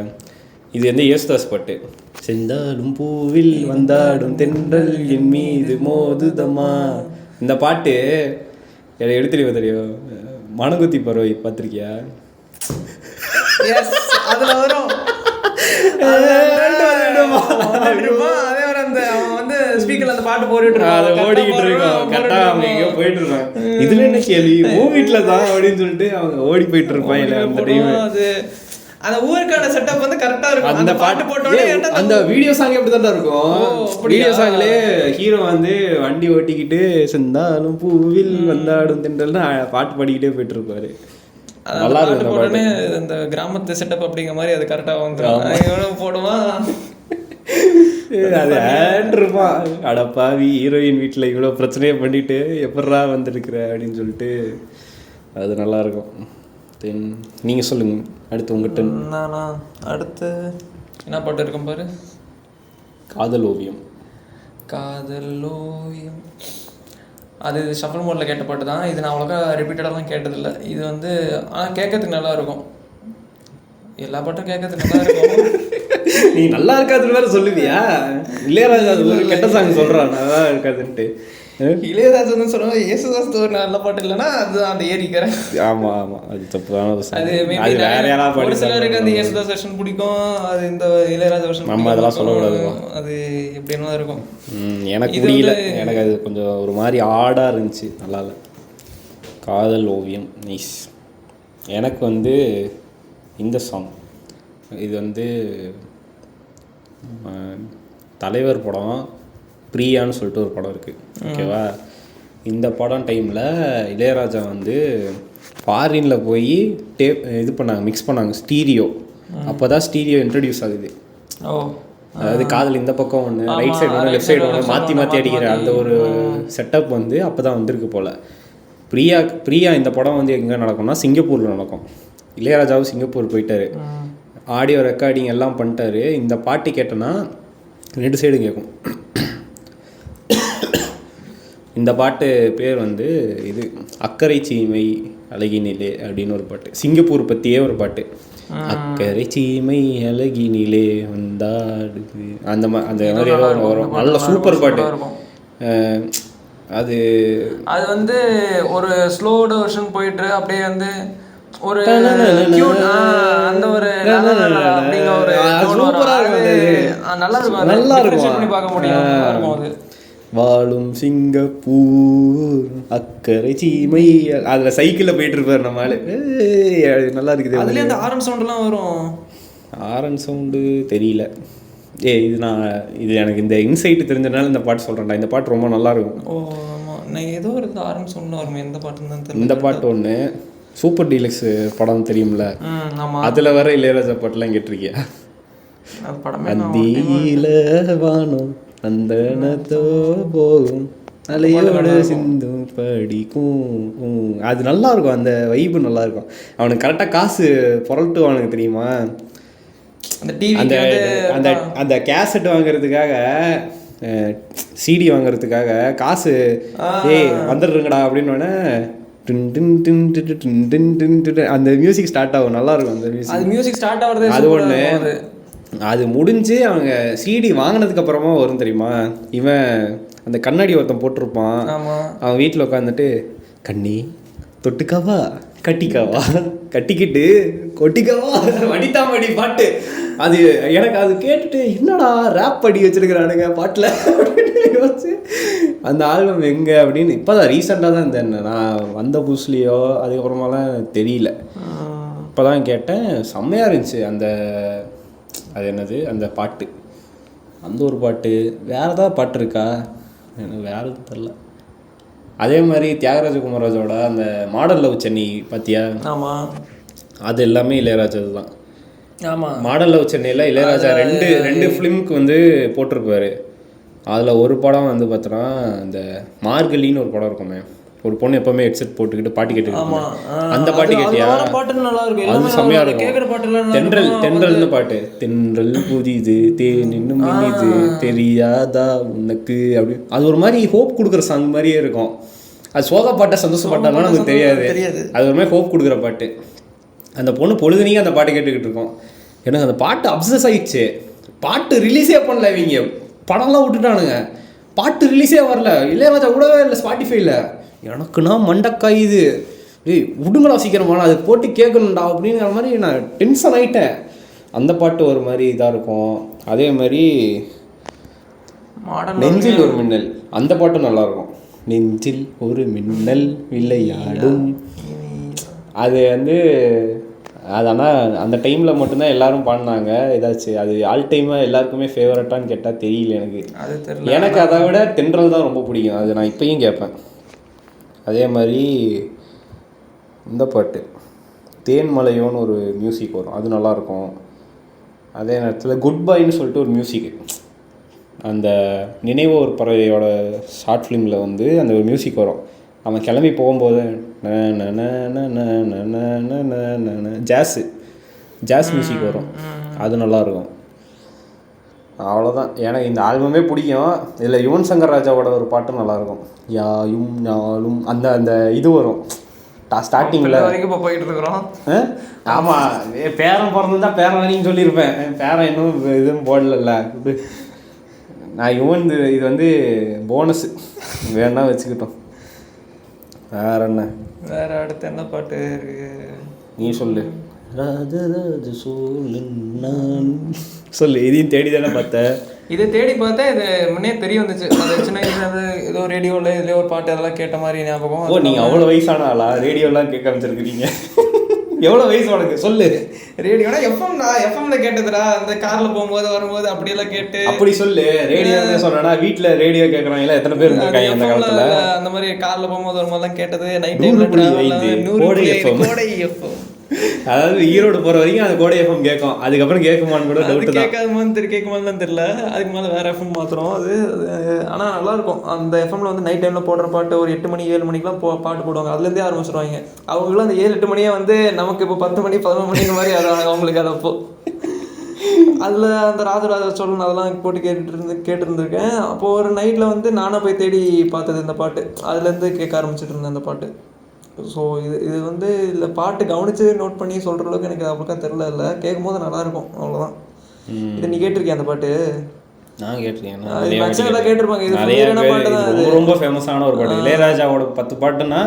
இது வந்து யேசுதாஸ் பாட்டு. செந்தாடும் பூவில் வந்தாடும் தென்றல் என் மீது மோதுதமா. இந்த பாட்டு எடுத்துருவா தெரியும், மனகுத்தி பறவை பார்த்துருக்கியா? அதுல வரும் ஸ்பீக்கர்ல அந்த பாட்டு போட்டுட்டு ஓடிக்கிட்டு இருக்கோம். கரெக்டா அவங்க எங்கேயோ போயிட்டு இருக்காங்க. இதுல என்ன கேள்வி, வீட்டுல தான் அப்படின்னு சொல்லிட்டு அவங்க ஓடி போயிட்டு இருப்பாங்க. அந்த டைம் அந்த ஊருக்கான செட்டப் வந்து கரெக்டா இருக்கும். அந்த பாட்டு போட்டோட அந்த வீடியோ சாங் எப்படி தான் இருக்கும். வீடியோ சாங்லே ஹீரோ வந்து வண்டி ஓட்டிக்கிட்டு செந்தாலும் பூவில் வந்தாடும் தென்றல்னு பாட்டு பாடிக்கிட்டே போயிட்டு இருப்பாரு. நல்லா இருக்கும். உடனே இந்த கிராமத்து செட்டப் அப்படிங்கிற மாதிரி அது கரெக்டா வந்துடும். போடுவான் அது ஆண்டிருப்பான். அடப்பாவி, ஹீரோயின் வீட்டில் இவ்வளோ பிரச்சனையை பண்ணிட்டு எப்படா வந்திருக்கிற அப்படின்னு சொல்லிட்டு அது நல்லாயிருக்கும். தென் நீங்கள் சொல்லுங்கள் அடுத்து உங்கள்கிட்ட. நானா அடுத்து என்ன பாட்டு இருக்கும் பாரு. காதல் ஓவியம். காதல் ஓவியம் அது ஷஃபல் மோடில் கேட்ட பாட்டு தான். இது நான் அவ்வளோக்கா ரிப்பீட்டடாலாம் கேட்டதில்லை. இது வந்து ஆனால் கேட்கறதுக்கு நல்லா இருக்கும். எல்லா பாட்டும் கேட்கறதுக்கு நல்லா இருக்கும். நீ நல்லா இருக்காதுன்னு வேற சொல்லுவியா? இளையராஜா கெட்ட சாங் சொல்கிறான் நல்லா இருக்காதுன்ட்டு. இளையராஜன் சொன்னாங்க இயேசுதாஸ் ஒரு நல்ல பாட்டு இல்லைன்னா அது அந்த ஏறிக்கிறேன். ஆமாம் ஆமாம் அது தப்பான அது வேற யாராவது ஒரு சிலருக்கு அந்த இயேசுதாஸ் வெர்ஷன் பிடிக்கும், அது இந்த இளையராஜா வெர்ஷன் நம்ம அதெல்லாம் சொல்லக்கூடாது. அது எப்படின்னா இருக்கும். எனக்கு புரியல, எனக்கு அது கொஞ்சம் ஒரு மாதிரி ஆடாக இருந்துச்சு, நல்லா இல்லை. காதல் ஓவியம் நைஸ். எனக்கு வந்து இந்த சாங் இது வந்து தலைவர் படம் பிரியான்னு சொல்லிட்டு ஒரு படம் இருக்குது, ஓகேவா? இந்த படம் டைமில் இளையராஜா வந்து ஃபாரினில் போய் இது பண்ணாங்க, மிக்ஸ் பண்ணாங்க ஸ்டீரியோ. அப்போ தான் ஸ்டீரியோ இன்ட்ரடியூஸ் ஆகுது. அதாவது காதல் இந்த பக்கம் ஒன்று, ரைட் சைடு ஒன்று, லெஃப்ட் சைடு ஒன்று மாற்றி மாற்றி அடிக்கிற அந்த ஒரு செட்டப் வந்து அப்போ தான் வந்திருக்கு போல். பிரியா இந்த படம் வந்து எங்கே நடக்கும்னா சிங்கப்பூரில் நடக்கும். இளையராஜாவும் சிங்கப்பூர் போயிட்டார், ஆடியோ ரெக்கார்டிங் எல்லாம் பண்ணிட்டாரு. இந்த பாட்டு கேட்டோன்னா 2 சைடும் கேட்கும். இந்த பாட்டு பேர் வந்து இது அக்கறை சீமை அழகினிலே அப்படின்னு ஒரு பாட்டு, சிங்கப்பூர் பற்றியே ஒரு பாட்டு. அக்கறை சீமை அழகினிலே வந்தாடுது அந்த மாதிரி வரும். நல்ல சூப்பர் பாட்டு. அது வந்து ஒரு ஸ்லோட வெர்ஷன் போயிட்டு அப்படியே வந்து ஒரு அந்த ஒரு நல்லா இருக்கும் பார்க்க முடியும். அது வாழும் சிங்கப்பூர் அக்கறை சீமை, அதில் சைக்கிளில் போயிட்டு இருப்பார் நம்ம ஆளு, நல்லா இருக்குது. அதுலேயே அந்த ஆரன் சவுண்டெல்லாம் வரும். ஆரன் சவுண்டு தெரியல. இது எனக்கு இந்த இன்சைட்டு தெரிஞ்சதுனால இந்த பாட்டு சொல்கிறேன்டா. இந்த பாட்டு ரொம்ப நல்லா இருக்கும். ஓ ஆமாம், நான் ஏதோ ஒரு ஆரன் சவுண்டு வருமே, எந்த பாட்டுன்னு தான் தெரியல. இந்த பாட்டு ஒன்று சூப்பர் டீலக்ஸ் படம் தெரியும்ல, அதில் வர இளையராஜா பாட்டுலாம் கேட்டிருக்கியா? அந்தியில வானம் அந்தனத்தோ போகும் அலையோட சிந்தும் படிக்கும், அது நல்லா இருக்கும். அந்த வைப்பு நல்லா இருக்கும். அவனுக்கு கரெக்டாக காசு புரட்டுவானுக்கு தெரியுமா? அந்த டிவி அந்த அந்த கேசட் வாங்குறதுக்காக, சிடி வாங்குறதுக்காக காசு வந்துடுறீங்கடா அப்படின்னு அந்த மியூசிக் ஸ்டார்ட் ஆகும், நல்லா இருக்கும். அந்த மியூசிக் ஸ்டார்ட் ஆகுறது அது ஒன்று. அது முடிஞ்சு அவங்க சிடி வாங்கினதுக்கு அப்புறமா வரும் தெரியுமா? இவன் அந்த கண்ணாடி ஒருத்தன் போட்டிருப்பான், அவன் வீட்டில் உட்காந்துட்டு கண்ணி தொட்டுக்காவா கட்டிக்காவா கட்டிக்கிட்டு கொட்டிக்காவா வடித்தாமடி பாட்டு. அது எனக்கு அது கேட்டுட்டு என்னடா ரேப் படி வச்சிருக்கிறானுங்க பாட்டில் அப்படின்னு யோசிச்சு அந்த ஆல்பம் எங்கே அப்படின்னு இப்போ தான் ரீசெண்டாக தான் இந்த நான் வந்த புதுசுலேயோ அதுக்கப்புறமாலாம் தெரியல, இப்போ தான் கேட்டேன். செம்மையாக இருந்துச்சு அந்த அது என்னது அந்த பாட்டு, அந்த ஒரு பாட்டு. வேறு ஏதாவது பாட்டு இருக்கா? எனக்கு வேறு எதுவும் தெரில. அதே மாதிரி தியாகராஜ குமாராஜோட அந்த மாடல் லவ் சென்னை பார்த்தியா? ஆமாம், அது எல்லாமே இளையராஜா தான். ஆமாம், மாடல் லவ் சென்னையில் இளையராஜா ரெண்டு ஃபிலிமுக்கு வந்து போட்டிருப்பாரு. அதில் ஒரு படம் வந்து பார்த்தோன்னா இந்த மார்கழின்னு ஒரு படம் இருக்குமே, ஒரு பொண்ணு எப்பவுமே ஹெட்செட் போட்டுக்கிட்டு பாட்டு கேட்டுக்கிட்டு, அந்த பாட்டு கேட்டியா? அது செம்மையா இருக்கும். தென்றல்னு பாட்டு, தென்றல் புதிது தேனின்னும் இனிது தெரியாதா உனக்கு அப்படி, அது ஒரு மாதிரி ஹோப் கொடுக்குற சாங் மாதிரியே இருக்கும். அது சோக பாட்டை சந்தோஷப்பட்டாலும் நமக்கு தெரியாது, அது ஒரு மாதிரி ஹோப் கொடுக்குற பாட்டு. அந்த பொண்ணு பொழுதுனியும் அந்த பாட்டு கேட்டுக்கிட்டு இருக்கோம். எனக்கு அந்த பாட்டு அப்சஸ் ஆகிடுச்சு. பாட்டு ரிலீஸே பண்ணல, இவங்க படம்லாம் விட்டுட்டானுங்க, பாட்டு ரிலீஸே வரல, இளையராஜா கூடவே இல்லை ஸ்பாட்டிஃபைல. எனக்குன்னா மண்டக்காய் இது, விடுங்கடா சீக்கிரமான அது போட்டு கேட்கணும்டா அப்படிங்கிற மாதிரி நான் டென்ஷன் ஆகிட்டேன். அந்த பாட்டு ஒரு மாதிரி இதாக இருக்கும். அதே மாதிரி நெஞ்சில் ஒரு மின்னல், அந்த பாட்டும் நல்லாயிருக்கும். நெஞ்சில் ஒரு மின்னல் விளையாடும், அது வந்து அது ஆனால் அந்த டைமில் மட்டும்தான் எல்லோரும் பாடினாங்க ஏதாச்சும். அது ஆல் டைமாக எல்லாருக்குமே ஃபேவரட்டான்னு கேட்டால் தெரியல எனக்கு. எனக்கு அதை விட தென்றல் தான் ரொம்ப பிடிக்கும், அது நான் இப்போயும் கேட்பேன். அதே மாதிரி இந்த பாட்டு தேன்மலையோன்னு ஒரு மியூசிக் வரும், அது நல்லாயிருக்கும். அதே நேரத்தில் குட் பைன்னு சொல்லிட்டு ஒரு மியூசிக், அந்த நினைவு ஒரு பறவையோட ஷார்ட் ஃபிலிமில் வந்து அந்த ஒரு மியூசிக் வரும், அவன் கிளம்பி போகும்போது ஜாஸ் மியூசிக் வரும், அது நல்லாயிருக்கும். அவ்வளோதான். எனக்கு இந்த ஆல்பமே பிடிக்கும். இதில் யுவன் சங்கர் ராஜாவோட ஒரு பாட்டும் நல்லாயிருக்கும், யாயும் நாளும். அந்த அந்த இது வரும் ஸ்டார்டிங்கில் வரைக்கும் இப்போ போயிட்டு இருக்கிறோம். ஆமாம், பேரன் பிறந்திருந்தா பேரன் வரைக்கும் சொல்லியிருப்பேன். பேரன் இன்னும் இதுவும் போடல. நான் யுவன் இது வந்து போனஸ் வேணா வச்சுக்கிட்டோம். வேற என்ன, வேற அடுத்து என்ன பாட்டு நீ சொல்லு. ராஜராஜ சோழன் நான் சொல்லு. இதையும் தேடி தானே பார்த்தேன். இதை தேடி பார்த்தேன், இது முன்னே தெரிய வந்துச்சு. அது சின்ன வயசுல ஏதோ ரேடியோவில் இதுலேயே ஒரு பாட்டு அதெல்லாம் கேட்ட மாதிரி ஞாபகம். ஓ, நீங்கள் அவ்வளோ வயசான ஆளா? ரேடியோலாம் கேட்க ஆரம்பிச்சிருக்கிறீங்க. எவ்வளோ வயசு உனக்கு சொல்லு. ரேடியோனா எஃப்எம்ல கேட்டதுடா, அந்த காரில் போகும்போது வரும்போது அப்படியெல்லாம் கேட்டு. அப்படி சொல்லு. ரேடியோ சொன்னா வீட்டில் ரேடியோ கேட்குறாங்களா? எத்தனை பேர் இருக்காங்க அந்த காலத்தில்? அந்த மாதிரி காரில் போகும்போது வரும்போதெல்லாம் கேட்டது. நைட் டைம்ல கோடை எஃப்எம். அதாவது ஈரோடு போகிற வரைக்கும் அந்த கோடை எஃப்எம் கேட்கும். அதுக்கப்புறம் கேட்குமான்னு கூட டவுட் தான். கேட்குமான்னு தெரியல. அதுக்கு மேலே வேற எஃப்எம் மாத்திரம் அது. ஆனால் நல்லாயிருக்கும். அந்த எஃப்எம்ல வந்து நைட் டைமில் போடுற பாட்டு ஒரு 8 மணி 7 மணிக்கெலாம் பாட்டு போடுவாங்க. அதுலேருந்தே ஆரம்பிச்சிருவாங்க. அவங்களும் அந்த 7-8 மணியே வந்து நமக்கு இப்போ 10 மணி 11 மணி இந்த மாதிரி அது அவங்களுக்கு அது அப்போ அதில் அந்த ராஜராஜ சோழன் அதெல்லாம் போட்டு கேட்டுருந்துருக்கேன். அப்போது ஒரு நைட்டில் வந்து நானாக போய் தேடி பார்த்தது இந்த பாட்டு. அதுலேருந்து கேட்க ஆரம்பிச்சிட்டு இருந்தேன் அந்த பாட்டு. ஸோ இது வந்து இல்லை பாட்டு கவனித்து நோட் பண்ணி சொல்கிற அளவுக்கு எனக்கு அவ்வளோக்கா தெரில. இல்லை கேட்கும்போது நல்லாயிருக்கும், அவ்வளோதான். இது நீ கேட்டிருக்கேன் அந்த பாட்டு? நான் கேட்டிருக்கேன். மேக்ஸிமம் கேட்டிருப்பாங்க. இது ரொம்ப ஃபேமஸான ஒரு பாட்டு. இளையராஜாவோட 10 பாட்டுன்னா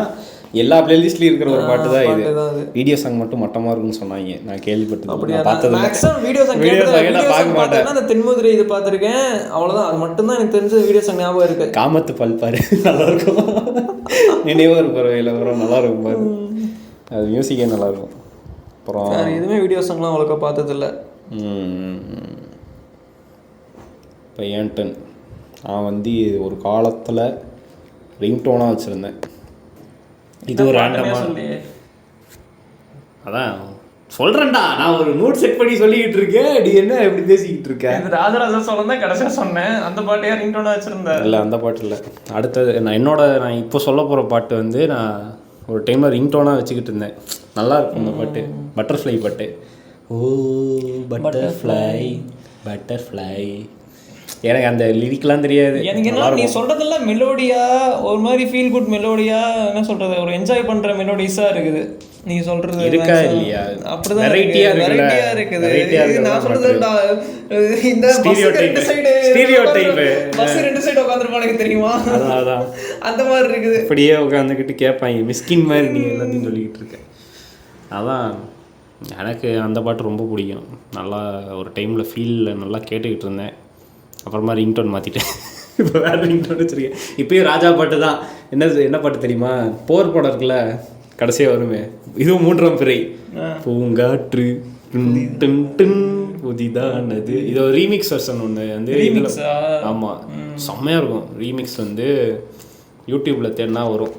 எல்லா பிளேலிஸ்ட்லயும் இருக்கிற ஒரு பாட்டு தான் இது. வீடியோ சாங் மட்டும் மட்டமா இருக்குன்னு சொன்னாங்க. நான் கேள்விப்பட்டது, பார்த்தது மேக்ஸிமம் வீடியோ சாங் பார்க்க மாட்டேன். நான் தென்மதுரை இது பார்த்துருக்கேன், அவ்வளோதான். அது மட்டும்தான் எனக்கு தெரிஞ்ச வீடியோ சாங் ஞாபகம் இருக்கு. காமத்து பல்பாரு நல்லா இருக்கும், நினைவா இருக்கிற வகையில் வரும், நல்லா இருக்கும் பாரு. அது மியூசிக்கே நல்லா இருக்கும். அப்புறம் எதுவுமே வீடியோ சாங்லாம் அவ்வளோக்கா பார்த்ததில்ல. இப்போ ஏன்டன் நான் வந்து ஒரு காலத்தில் ரிங்டோனாக வச்சுருந்தேன். இது ஒரு ரேண்டமாக அதான் சொல்கிறேன்டா. நான் ஒரு நோட் செட் பண்ணி சொல்லிக்கிட்டு இருக்கேன். நீ என்ன எப்படி பேசிக்கிட்டு இருக்கேன்? இது ராஜராஜ சோழன் தான் கடைசியாக சொன்னேன். அந்த பாட்டையா ரிங்டோனாக வச்சுருந்தேன்? இல்லை, அந்த பாட்டு இல்லை. அடுத்தது நான் இப்போ சொல்ல போகிற பாட்டு வந்து நான் ஒரு டைமில் ரிங்டோனாக வச்சுக்கிட்டு இருந்தேன். நல்லா இருக்கும் அந்த பாட்டு. பட்டர்ஃப்ளை பாட்டு. ஓ பட்டர்ஃப்ளை பட்டர்ஃப்ளை. எனக்கு அந்த லிரிக்லாம் தெரியாது. எனக்கு என்ன நீ சொல்கிறதெல்லாம் மெலோடியா, ஒரு மாதிரி ஃபீல் குட் மெலோடியா, என்ன சொல்கிறது, ஒரு என்ஜாய் பண்ணுற மெலோடிஸாக இருக்குது. நீ சொல்கிறது இருக்கா இல்லையா? அப்படிதான் வெரைட்டியாக இருக்குது. நான் சொல்கிறது இந்த பஸ் 2 சைடு உட்காந்துருப்பானுக்கு தெரியுமா? அதான் அந்த மாதிரி இருக்குது. இப்படியே உட்காந்துக்கிட்டு கேட்பாங்க, மிஸ்கின் மாதிரி நீ எல்லாத்தையும் சொல்லிக்கிட்டு இருக்க. அதான் எனக்கு அந்த பாட்டு ரொம்ப பிடிக்கும். நல்லா ஒரு டைமில் ஃபீலில் நல்லா கேட்டுக்கிட்டு இருந்தேன். அப்புறமா ரிங்டோன் மாற்றிட்டேன். இப்போ வேறு ரிங்டோன் வச்சுருக்கேன். இப்போயும் ராஜா பாட்டு தான். என்ன பாட்டு தெரியுமா? போர் படம் இருக்குல்ல, கடைசியாக வருமே, இதுவும் 3ஆம் பிறை, பூங்காற்று புதிதானது. இது ஒரு ரீமிக்ஸ் வெர்ஷன் ஒன்று வந்து. ஆமாம், செம்மையாக இருக்கும். ரீமிக்ஸ் வந்து யூடியூப்பில் தேடினா வரும்,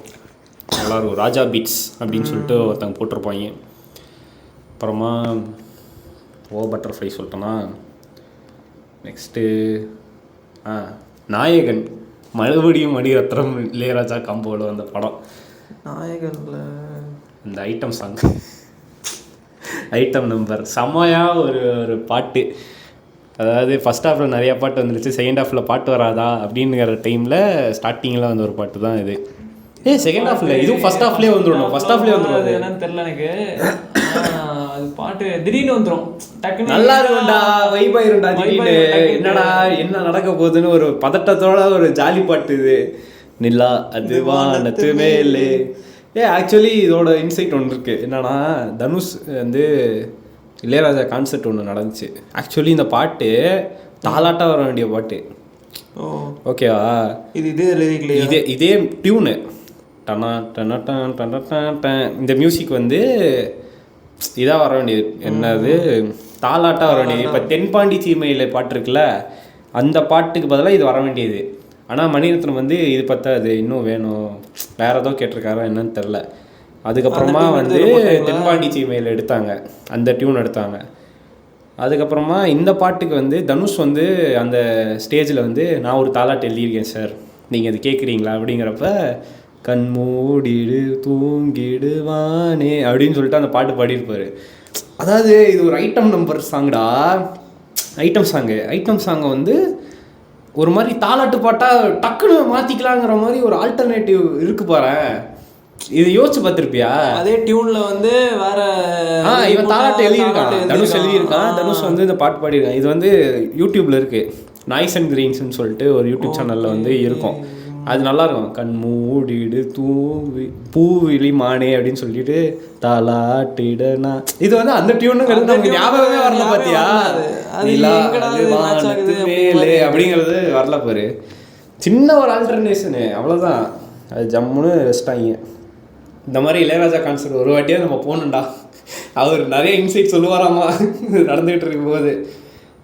நல்லாயிருக்கும். ராஜா பீட்ஸ் அப்படின்னு சொல்லிட்டு ஒருத்தங்க போட்டிருப்பாங்க. அப்புறமா பட்டர்ஃப்ளை சொல்லிட்டோன்னா, நெக்ஸ்ட்டு நாயகன் மறுபடியும் மணிரத்னம் இளையராஜா காம்போவில் வந்த படம் நாயகனில் இந்த ஐட்டம் சாங், ஐட்டம் நம்பர் செம்மையாக ஒரு பாட்டு. அதாவது ஃபஸ்ட் ஹாஃபில் நிறையா பாட்டு வந்துருச்சு, செகண்ட் ஹாஃபில் பாட்டு வராதா அப்படிங்கிற டைமில் ஸ்டார்டிங்கில் வந்து ஒரு பாட்டு தான் இது. செகண்ட் ஹாஃபில் இதுவும் ஃபஸ்ட் ஹாஃப்லேயே வந்துடும். ஃபஸ்ட் ஹாஃப்லேயே வந்துடும். அது என்னன்னு தெரியல எனக்கு. அது பாட்டு திடீர்னு வந்துடும், டக்குன்னு நல்லா இருக்கும்டா, வைப் ஆயிரும்டா. திடீர்னு என்னடா என்ன நடக்க போகுதுன்னு ஒரு பதட்டத்தோட ஒரு ஜாலி பாட்டு இது. நிலா அது வானத்து மேலே. ஆக்சுவலி இதோட இன்சைட் ஒன்று இருக்குது. என்னன்னா, தனுஷ் வந்து இளையராஜா கான்செர்ட் ஒன்று நடந்துச்சு. ஆக்சுவலி இந்த பாட்டு தாலாட்டாக வர வேண்டிய பாட்டு. ஓகேவா? இதே டியூனு டனா டனா டன் டன் டன் டன். இந்த மியூசிக் வந்து இதாக வர வேண்டியது, என்னது தாலாட்டாக வர வேண்டியது. இப்போ தென்பாண்டி சீமையில் பாட்டு இருக்குல்ல, அந்த பாட்டுக்கு பதிலாக இது வர வேண்டியது. ஆனால் மணிரத்னம் வந்து இது பத்தாது, இன்னும் வேணும், வேறு ஏதோ கேட்டிருக்காரா என்னன்னு தெரில. அதுக்கப்புறமா வந்து தென்பாண்டி சீமையில் எடுத்தாங்க, அந்த டியூன் எடுத்தாங்க. அதுக்கப்புறமா இந்த பாட்டுக்கு வந்து தனுஷ் வந்து அந்த ஸ்டேஜில் வந்து நான் ஒரு தாலாட்டு எழுதியிருக்கேன் சார், நீங்கள் அது கேட்குறீங்களா அப்படிங்கிறப்ப கண் மூடிடு தூங்கிடுவானே அப்படின்னு சொல்லிட்டு அந்த பாட்டு பாடியிருப்பாரு. அதாவது இது ஒரு ஐட்டம் நம்பர் சாங்டா, ஐட்டம் சாங்கை வந்து ஒரு மாதிரி தாலாட்டு பாட்டாக டக்குன்னு மாற்றிக்கலாங்கிற மாதிரி ஒரு ஆல்டர்னேட்டிவ் இருக்கு பாரு. இது யோசிச்சு பார்த்துருப்பியா? அதே டியூன்ல வந்து வேற இவன் தாலாட்டு எழுதியிருக்கான், தனுஷ் எழுதியிருக்கான். தனுஷ் வந்து இந்த பாட்டு பாடியிருக்கான். இது வந்து யூடியூப்ல இருக்கு, நாய்ஸ் அண்ட் கிரீன்ஸ்ன்னு சொல்லிட்டு ஒரு யூடியூப் சேனல்ல வந்து இருக்கும். அது நல்லா இருக்கும். கண் மூடிடு பூவிழி மானே அப்படின்னு சொல்லிட்டு தாலாட்டிடனா. இது வந்து அந்த டியூனுங்கிறது நமக்கு ஞாபகமே வரல பாத்தியா? மேலே அப்படிங்கிறது வரல பாரு. சின்ன ஒரு ஆல்டர்னேஷனு, அவ்வளோதான். அது ஜம்முன்னு வச்சிட்டாங்க. இந்த மாதிரி இளையராஜா கான்சர்ட் ஒரு வாட்டியாக நம்ம போகணுண்டா. அவர் நிறைய இன்சைட் சொல்லுவாராமா நடந்துகிட்டு இருக்கும்போது.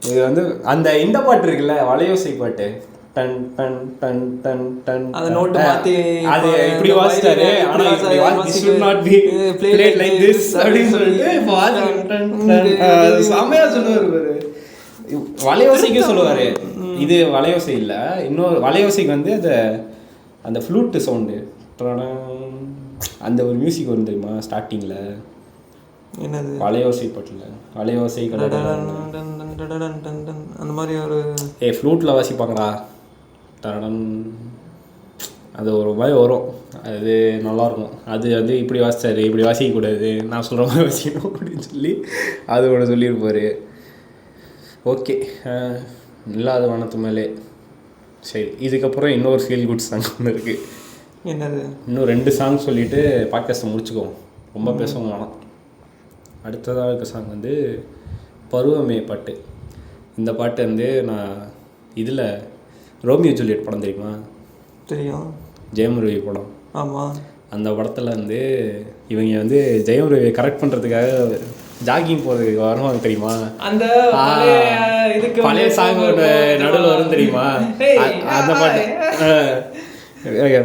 இது வந்து அந்த இந்த பாட்டு இருக்குல்ல, வளையோசை பாட்டு, டன் டன் டன் டன் டன், அந்த நோட்டு மாத்தி அது இப்படி வாசிட்டாரு. ஆனா this should not be played like this அப்படின்னு சொல்லிட்டு செமையா சொல்லுவாரு பாரு. வளையோசைக்கும் சொல்லுவாரு. இது வளையோசை இல்ல, இன்னொரு வளையோசைக்கு வந்து அந்த ஃப்ளூட் சவுண்டு, அந்த ஒரு மியூசிக் வரும் தெரியுமா ஸ்டார்டிங்ல? என்னது? வளையோசை பாட்டுல வளையோசை அந்த மாதிரி ஒரு ஃப்ளூட்ல வாசிப்பாங்கடா, அது ஒரு மாதிரி வரும். அது நல்லாயிருக்கும். அது வந்து இப்படி வாசிச்சாரு, இப்படி வாசிக்கக்கூடாது, நான் சொல்கிற மாதிரி வாசிக்கணும் அப்படின்னு சொல்லி அது ஒன்று சொல்லியிருப்பார். ஓகே, இல்லாத வனத்து மேலே. சரி, இதுக்கப்புறம் இன்னொரு ஃபீல் குட் சாங் ஒன்று இருக்குது. என்னது? இன்னும் 2 சாங் சொல்லிவிட்டு பாட்காஸ்ட்டை முடிச்சுக்குவோம், ரொம்ப பேசவும் வேணாம். அடுத்ததாக இருக்க சாங் வந்து பருவமே பாட்டு. இந்த பாட்டு வந்து நான் இதில் ரோமியோ ஜூலியட் படம் தெரியுமா? தெரியும். ஜெயம் ரவி படம். ஆமாம். அந்த படத்தில் வந்து இவங்க வந்து ஜெயம் ரவியை கரெக்ட் பண்ணுறதுக்காக ஜாகிங் போகிறதுக்கு வருவாங்க தெரியுமா? அந்த பழைய சாங்கோட நடுவில் வரும் தெரியுமா அந்த பாட்டு?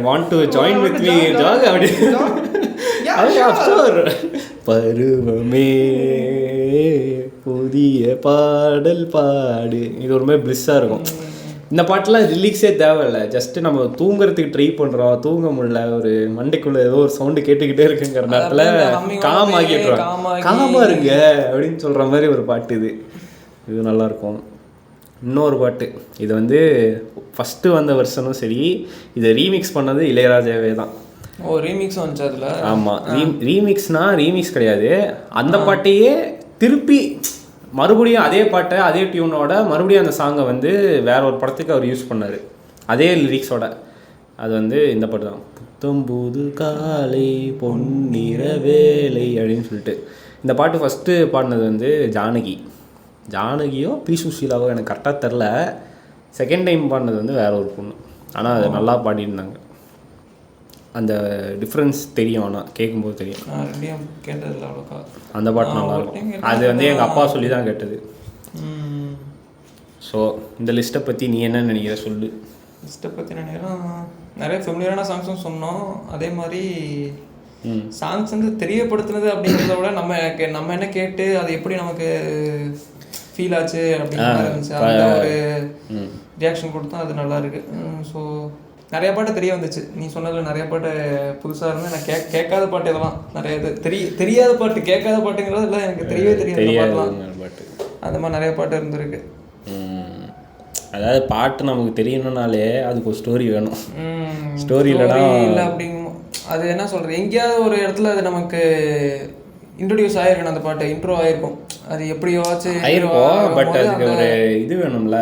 want to join with me jog அப்படி. பருவமே புதிய பாடல் பாடு, இது ஒரு மாதிரி பிளிஸ்ஸாக இருக்கும். இந்த பாட்டெலாம் ரிலீக்ஸே தேவையில்லை, ஜஸ்ட்டு நம்ம தூங்குறதுக்கு ட்ரை பண்ணுறோம், தூங்க முடியல, ஒரு மண்டைக்குள்ளே ஏதோ ஒரு சவுண்டு கேட்டுக்கிட்டே இருக்குங்கிற நேரத்தில் காம் ஆகிடுறோம், காமாக இருங்க அப்படின்னு சொல்கிற மாதிரி ஒரு பாட்டு இது. இது நல்லாயிருக்கும். இன்னொரு பாட்டு, இது வந்து ஃபஸ்ட்டு வந்த வருஷனும் சரி, இதை ரீமிக்ஸ் பண்ணது இளையராஜாவே தான். ஓ, ரீமிக்ஸ் வந்துச்சு அதில்? ஆமாம். ரீமிக்ஸ் கிடையாது, அந்த பாட்டையே திருப்பி மறுபடியும் அதே பாட்டை அதே டியூனோட மறுபடியும் அந்த சாங்கை வந்து வேற ஒரு படத்துக்கு அவர் யூஸ் பண்ணார், அதே லிரிக்ஸோட. அது வந்து இந்த பாட்டு தான், புத்தம்புது காலை பொன்னிற வேலை அப்படின்னு சொல்லிட்டு. இந்த பாட்டு ஃபஸ்ட்டு பாடினது வந்து ஜானகியோ பி சுஷீலாவோ எனக்கு கரெக்டாக தெரில. செகண்ட் டைம் பாடினது வந்து வேற ஒரு பொண்ணு, ஆனால் அதை நல்லா பாடியிருந்தாங்க. அந்த டிஃப்ரென்ஸ் தெரியும், ஆனால் கேட்கும்போது தெரியும். கேட்டதில்ல அவ்வளோக்கா அந்த பாட்டு நல்லாயிருக்கும். அது வந்து எங்கள் அப்பா சொல்லி தான் கேட்டது. ஸோ இந்த லிஸ்ட்டை பற்றி நீ என்ன நினைக்கிற சொல்லு. லிஸ்ட்டை பற்றி நினைக்கிறேன், நிறைய ஃபெமிலியரான சாங்ஸும் சொன்னோம். அதே மாதிரி சாங்ஸ் வந்து தெரியப்படுத்துனது அப்படிங்கிறத விட நம்ம என்ன கேட்டு அது எப்படி நமக்கு ஃபீல் ஆச்சு அப்படிங்கிற மாதிரி இருந்துச்சு. அந்த ஒரு ரியாக்ஷன் கொடுத்தோம், அது நல்லா இருக்கு. ஸோ நிறைய பாட்டு தெரிய வந்துச்சு. நீ சொன்னதில் நிறைய பாட்டு புதுசாக இருந்தால் நான் கேட்காத பாட்டு இதெல்லாம் நிறைய இது தெரியாத பாட்டு, கேட்காத பாட்டுங்கிறது இல்லை, எனக்கு தெரியவே தெரியாது பாட்டு. அந்த மாதிரி நிறைய பாட்டு இருந்திருக்கு. அதாவது பாட்டு நமக்கு தெரியணும்னாலே அதுக்கு ஒரு ஸ்டோரி வேணும். ஸ்டோரி இல்லைனா இல்லை அப்படிங்கும். அது என்ன சொல்கிறது, எங்கேயாவது ஒரு இடத்துல அது நமக்கு இன்ட்ரடியூஸ் ஆகிருக்கணும், அந்த பாட்டு இன்ட்ரோ ஆகிருக்கும், அது எப்படியாச்சும் ஆகிருக்கும். பட் அதுக்கு ஒரு இது வேணும்ல,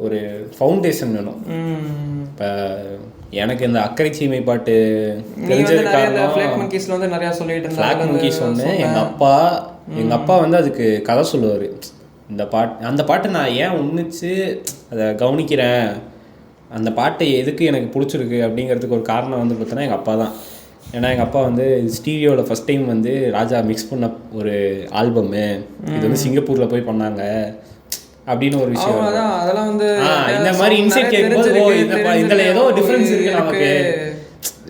ஒரு ஃபவுண்டேஷன் வேணும். இப்போ எனக்கு இந்த அக்கறை சீமை பாட்டு தெரிஞ்சது காரணம் ஃப்ளாக் மங்கீஸ்ல வந்து நிறையா சொல்லிட்டு இருந்தாங்க. ஃப்ளாக் மங்கீஸ் ஒன்று, எங்கள் அப்பா வந்து அதுக்கு கதை சொல்லுவார். அந்த பாட்டை நான் ஏன் உன்னிச்சு அதை கவனிக்கிறேன், அந்த பாட்டை எதுக்கு எனக்கு பிடிச்சிருக்கு அப்படிங்கிறதுக்கு ஒரு காரணம் வந்து பார்த்தோன்னா எங்கள் அப்பா தான். ஏன்னா எங்கள் அப்பா வந்து ஸ்டீரியோவில் ஃபஸ்ட் டைம் வந்து ராஜா மிக்ஸ் பண்ண ஒரு ஆல்பம்மு, இது வந்து சிங்கப்பூரில் போய் பண்ணாங்க அப்படின்னு ஒரு விஷயம். அதெல்லாம் வந்து இந்த மாதிரி இன்சைட் கேட்கும்போது இதில் ஏதோ டிஃப்ரென்ஸ் இருக்குது நமக்கு.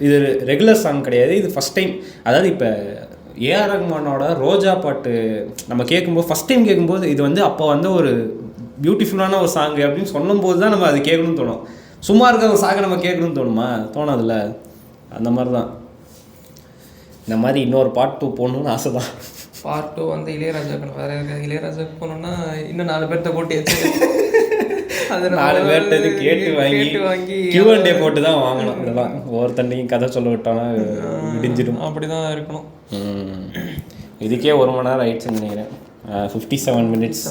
இது ரெகுலர் சாங் கிடையாது, இது ஃபஸ்ட் டைம். அதாவது இப்போ ஏஆர் ரஹ்மானோட ரோஜா பாட்டு நம்ம கேட்கும்போது ஃபஸ்ட் டைம் கேட்கும்போது இது வந்து அப்போ வந்து ஒரு பியூட்டிஃபுல்லான ஒரு சாங்கு அப்படின்னு சொல்லும்போது தான் நம்ம அது கேட்கணும்னு தோணும். சும்மா இருக்க ஒரு சாங்கை நம்ம கேட்கணும்னு தோணுமா? தோணாதுல்ல. அந்த மாதிரி தான். இந்த மாதிரி இன்னொரு பார்ட் 2 போகணுன்னு ஆசை தான். பார்ட் 2 வந்து இளையராஜாக்கு வேற இருக்காது. இளையராஜாக்கு போனோம்னா இன்னும் 4 பேர்த்த போட்டு வச்சு அது 4 பேர்ட்டு கேட்டு வாங்கி Q&A போட்டு தான் வாங்கணும். இதெல்லாம் ஒவ்வொருத்தண்டையும் கதை சொல்ல விட்டோன்னா விடிஞ்சிடும். அப்படி தான் இருக்கணும். இதுக்கே 1 மணி நேரம் ஆயிடுச்சுன்னு நினைக்கிறேன். 57 மினிட்ஸ்.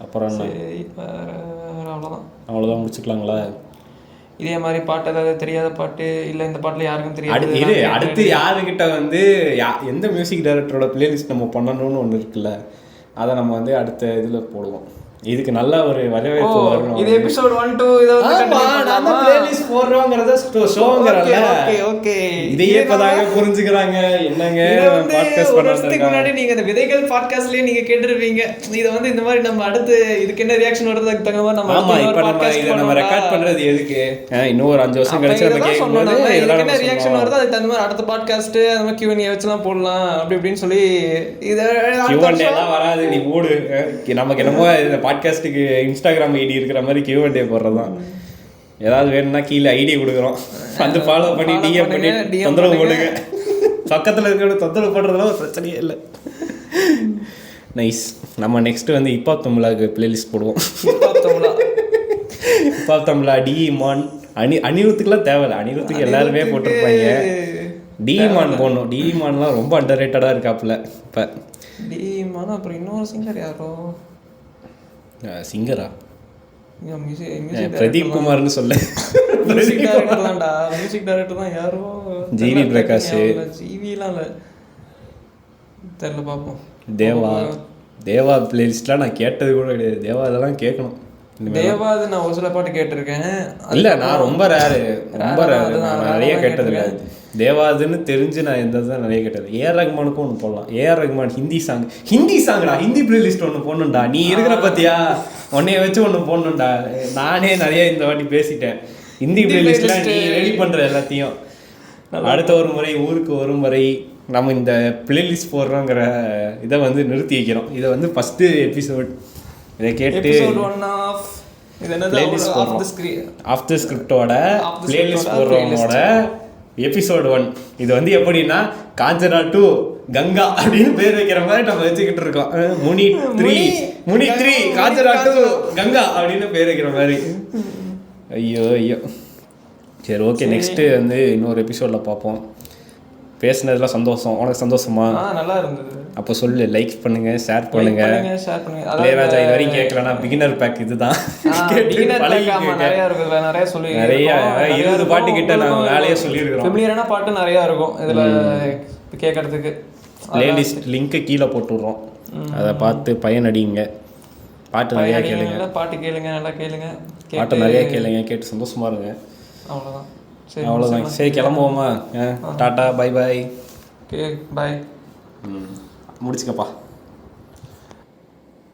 அப்புறம் அவ்வளோதான் முடிச்சுக்கலாங்களா? இதே மாதிரி பாட்டு ஏதாவது தெரியாத பாட்டு இல்லை இந்த பாட்டில் யாருக்கும் தெரியாது. அடுத்து யாருக்கிட்ட வந்து எந்த மியூசிக் டைரக்டரோட பிளேலிஸ்ட் நம்ம பண்ணணும்னு ஒன்று இருக்குல்ல, அதை நம்ம வந்து அடுத்த இதில் போடுவோம். இதுக்கு நல்ல ஒரு வரவேற்பு வரணும். இது எபிசோட் 1 2 இத வந்து நம்ம பிளேலிஸ்ட் போடுறோம்ங்கறத ஷோங்கறல. ஓகே இதையே இப்பதாங்க புரிஞ்சுக்கறாங்க. என்னங்க பாட்காஸ்ட் பண்றதுக்கு முன்னாடி நீங்க இந்த விதைகள் பாட்காஸ்ட்லயே நீங்க கேட்டிருப்பீங்க. இத வந்து இந்த மாதிரி நம்ம அடுத்து இதுக்கு என்ன ரியாக்ஷன் வருதுக்கு தகுந்த மாதிரி நம்ம ஆமா இப்ப நம்ம ரெக்கார்ட் பண்றது எதுக்கு? இன்னும் ஒரு 5 வருஷம் கழிச்சு நம்ம கேக்கும்போது இதுக்கு என்ன ரியாக்ஷன் வருது அதுக்கு தகுந்த மாதிரி அடுத்த பாட்காஸ்ட் நம்ம Q&A வச்சுலாம் போடலாம் அப்படி இப்படின்னு சொல்லி இத Q&A எல்லாம் வராது. நீ மூடு. நமக்கு என்னமோ பாட்காஸ்ட்டுக்கு இன்ஸ்டாகிராம் ஐடி இருக்கிற மாதிரி Q&A போடுறது தான். ஏதாவது வேணும்னா கீழே ஐடி கொடுக்குறோம், வந்து ஃபாலோ பண்ணி டிஎம் பண்ணி தொந்தரவு போடுங்க. பக்கத்தில் இருக்கிற தொந்தரவு போடுறதுலாம் ஒரு பிரச்சனையே இல்லை. நைஸ். நம்ம நெக்ஸ்ட் வந்து ஹிப்ஹாப் தமிழாக்கு பிளேலிஸ்ட் போடுவோம். ஹிப்ஹாப் தமிழா டிமான் அனிருத்துக்குலாம் தேவையில்லை. அனிருத்துக்கு எல்லாருமே போட்டிருப்பாங்க. டிமான் போடணும். டிமான்லாம் ரொம்ப அண்டர் ரேட்டடாக இருக்காப்புல இப்போ. டிமான் அப்புறம் இன்னொரு சிங்கர் யாரோ சிங்கரா பிரதீப் குமார்னு சொல்ல. மியூசிக் டைரக்டர் தான்டா. மியூசிக் டைரக்டர் தான் யாரோ ஜிவி பிரகாஷ். ஜிவிலாம் இல்லை தெரியல பார்ப்போம். தேவா பிளேலிஸ்ட்லாம் நான் கேட்டது கூட கிடையாது. தேவா இதெல்லாம் கேட்கணும். தேவா அது நான் ஒரு சில பாட்டு கேட்டிருக்கேன். இல்லை நான் ரொம்ப ரேரு நான் நிறைய கேட்டது இல்லை. தேவாதுன்னு தெரிஞ்சு நான் எந்த தான் நிறைய கேட்டது. ஏஆர் ரஹ்மானுக்கும் ஒன்று போடலாம். ஏஆர் ரஹ்மான் ஹிந்தி சாங்டா. ஹிந்தி பிளேலிஸ்ட் ஒன்று போடணும்டா. நீ இருக்கிற பத்தியா உன்னைய வச்சு ஒன்று போடணும்டா. நானே நிறைய இந்த வாட்டி பேசிட்டேன். ஹிந்தி பிளேலிஸ்ட்லாம் நீ ரெடி பண்ணுற எல்லாத்தையும். அடுத்த ஒரு முறை ஊருக்கு வரும் வரை நம்ம இந்த பிளேலிஸ்ட் போடுறோங்கிற இதை வந்து நிறுத்தி வைக்கிறோம். இதை வந்து ஃபஸ்ட்டு எபிசோட் இதை கேட்டு ஆஃப் த ஸ்கிரிப்டோட பிளேலிஸ்ட் போடுறவங்களோட எபிசோட் 1. இது வந்து எப்படின்னா காஞ்சனா 2 கங்கா அப்படின்னு பேர் வைக்கிற மாதிரி நம்ம வச்சுக்கிட்டு இருக்கோம். முனி 3 காஞ்சனா 2 கங்கா அப்படின்னு பேர் வைக்கிற மாதிரி. ஐயோ சரி ஓகே. நெக்ஸ்ட்டு வந்து இன்னொரு எபிசோடில் பார்ப்போம். பேசுனதுலாம் சந்தோஷம். உனக்கு சந்தோஷமா? நல்லா இருந்தது. அப்போ சொல்லு, லைக் பண்ணுங்க, ஷேர் பண்ணுங்க. இளையராஜா இது வரைக்கும் கேட்கலன்னா பிகினர் பேக் இதுதான். நிறைய 20 பாட்டு கிட்ட நான் வேலையே சொல்லியிருக்கிறோம். ஃபெமிலியரான பாட்டு நிறையா இருக்கும் இதில் கேட்கறதுக்கு. பிளேலிஸ்ட் லிங்க்கு கீழே போட்டுடுறோம். அதை பார்த்து பயனடிங்க. பாட்டு நிறையா கேளுங்க. பாட்டு கேளுங்க, நல்லா கேளுங்க. பாட்டு நிறையா கேளுங்க, கேட்டு சந்தோஷமா இருங்க. அவ்வளோதான். அவ்வளோதான். சரி கிளம்புவோமா? டாட்டா பை பாய். Okay bye. முடிச்சுக்கப்பா.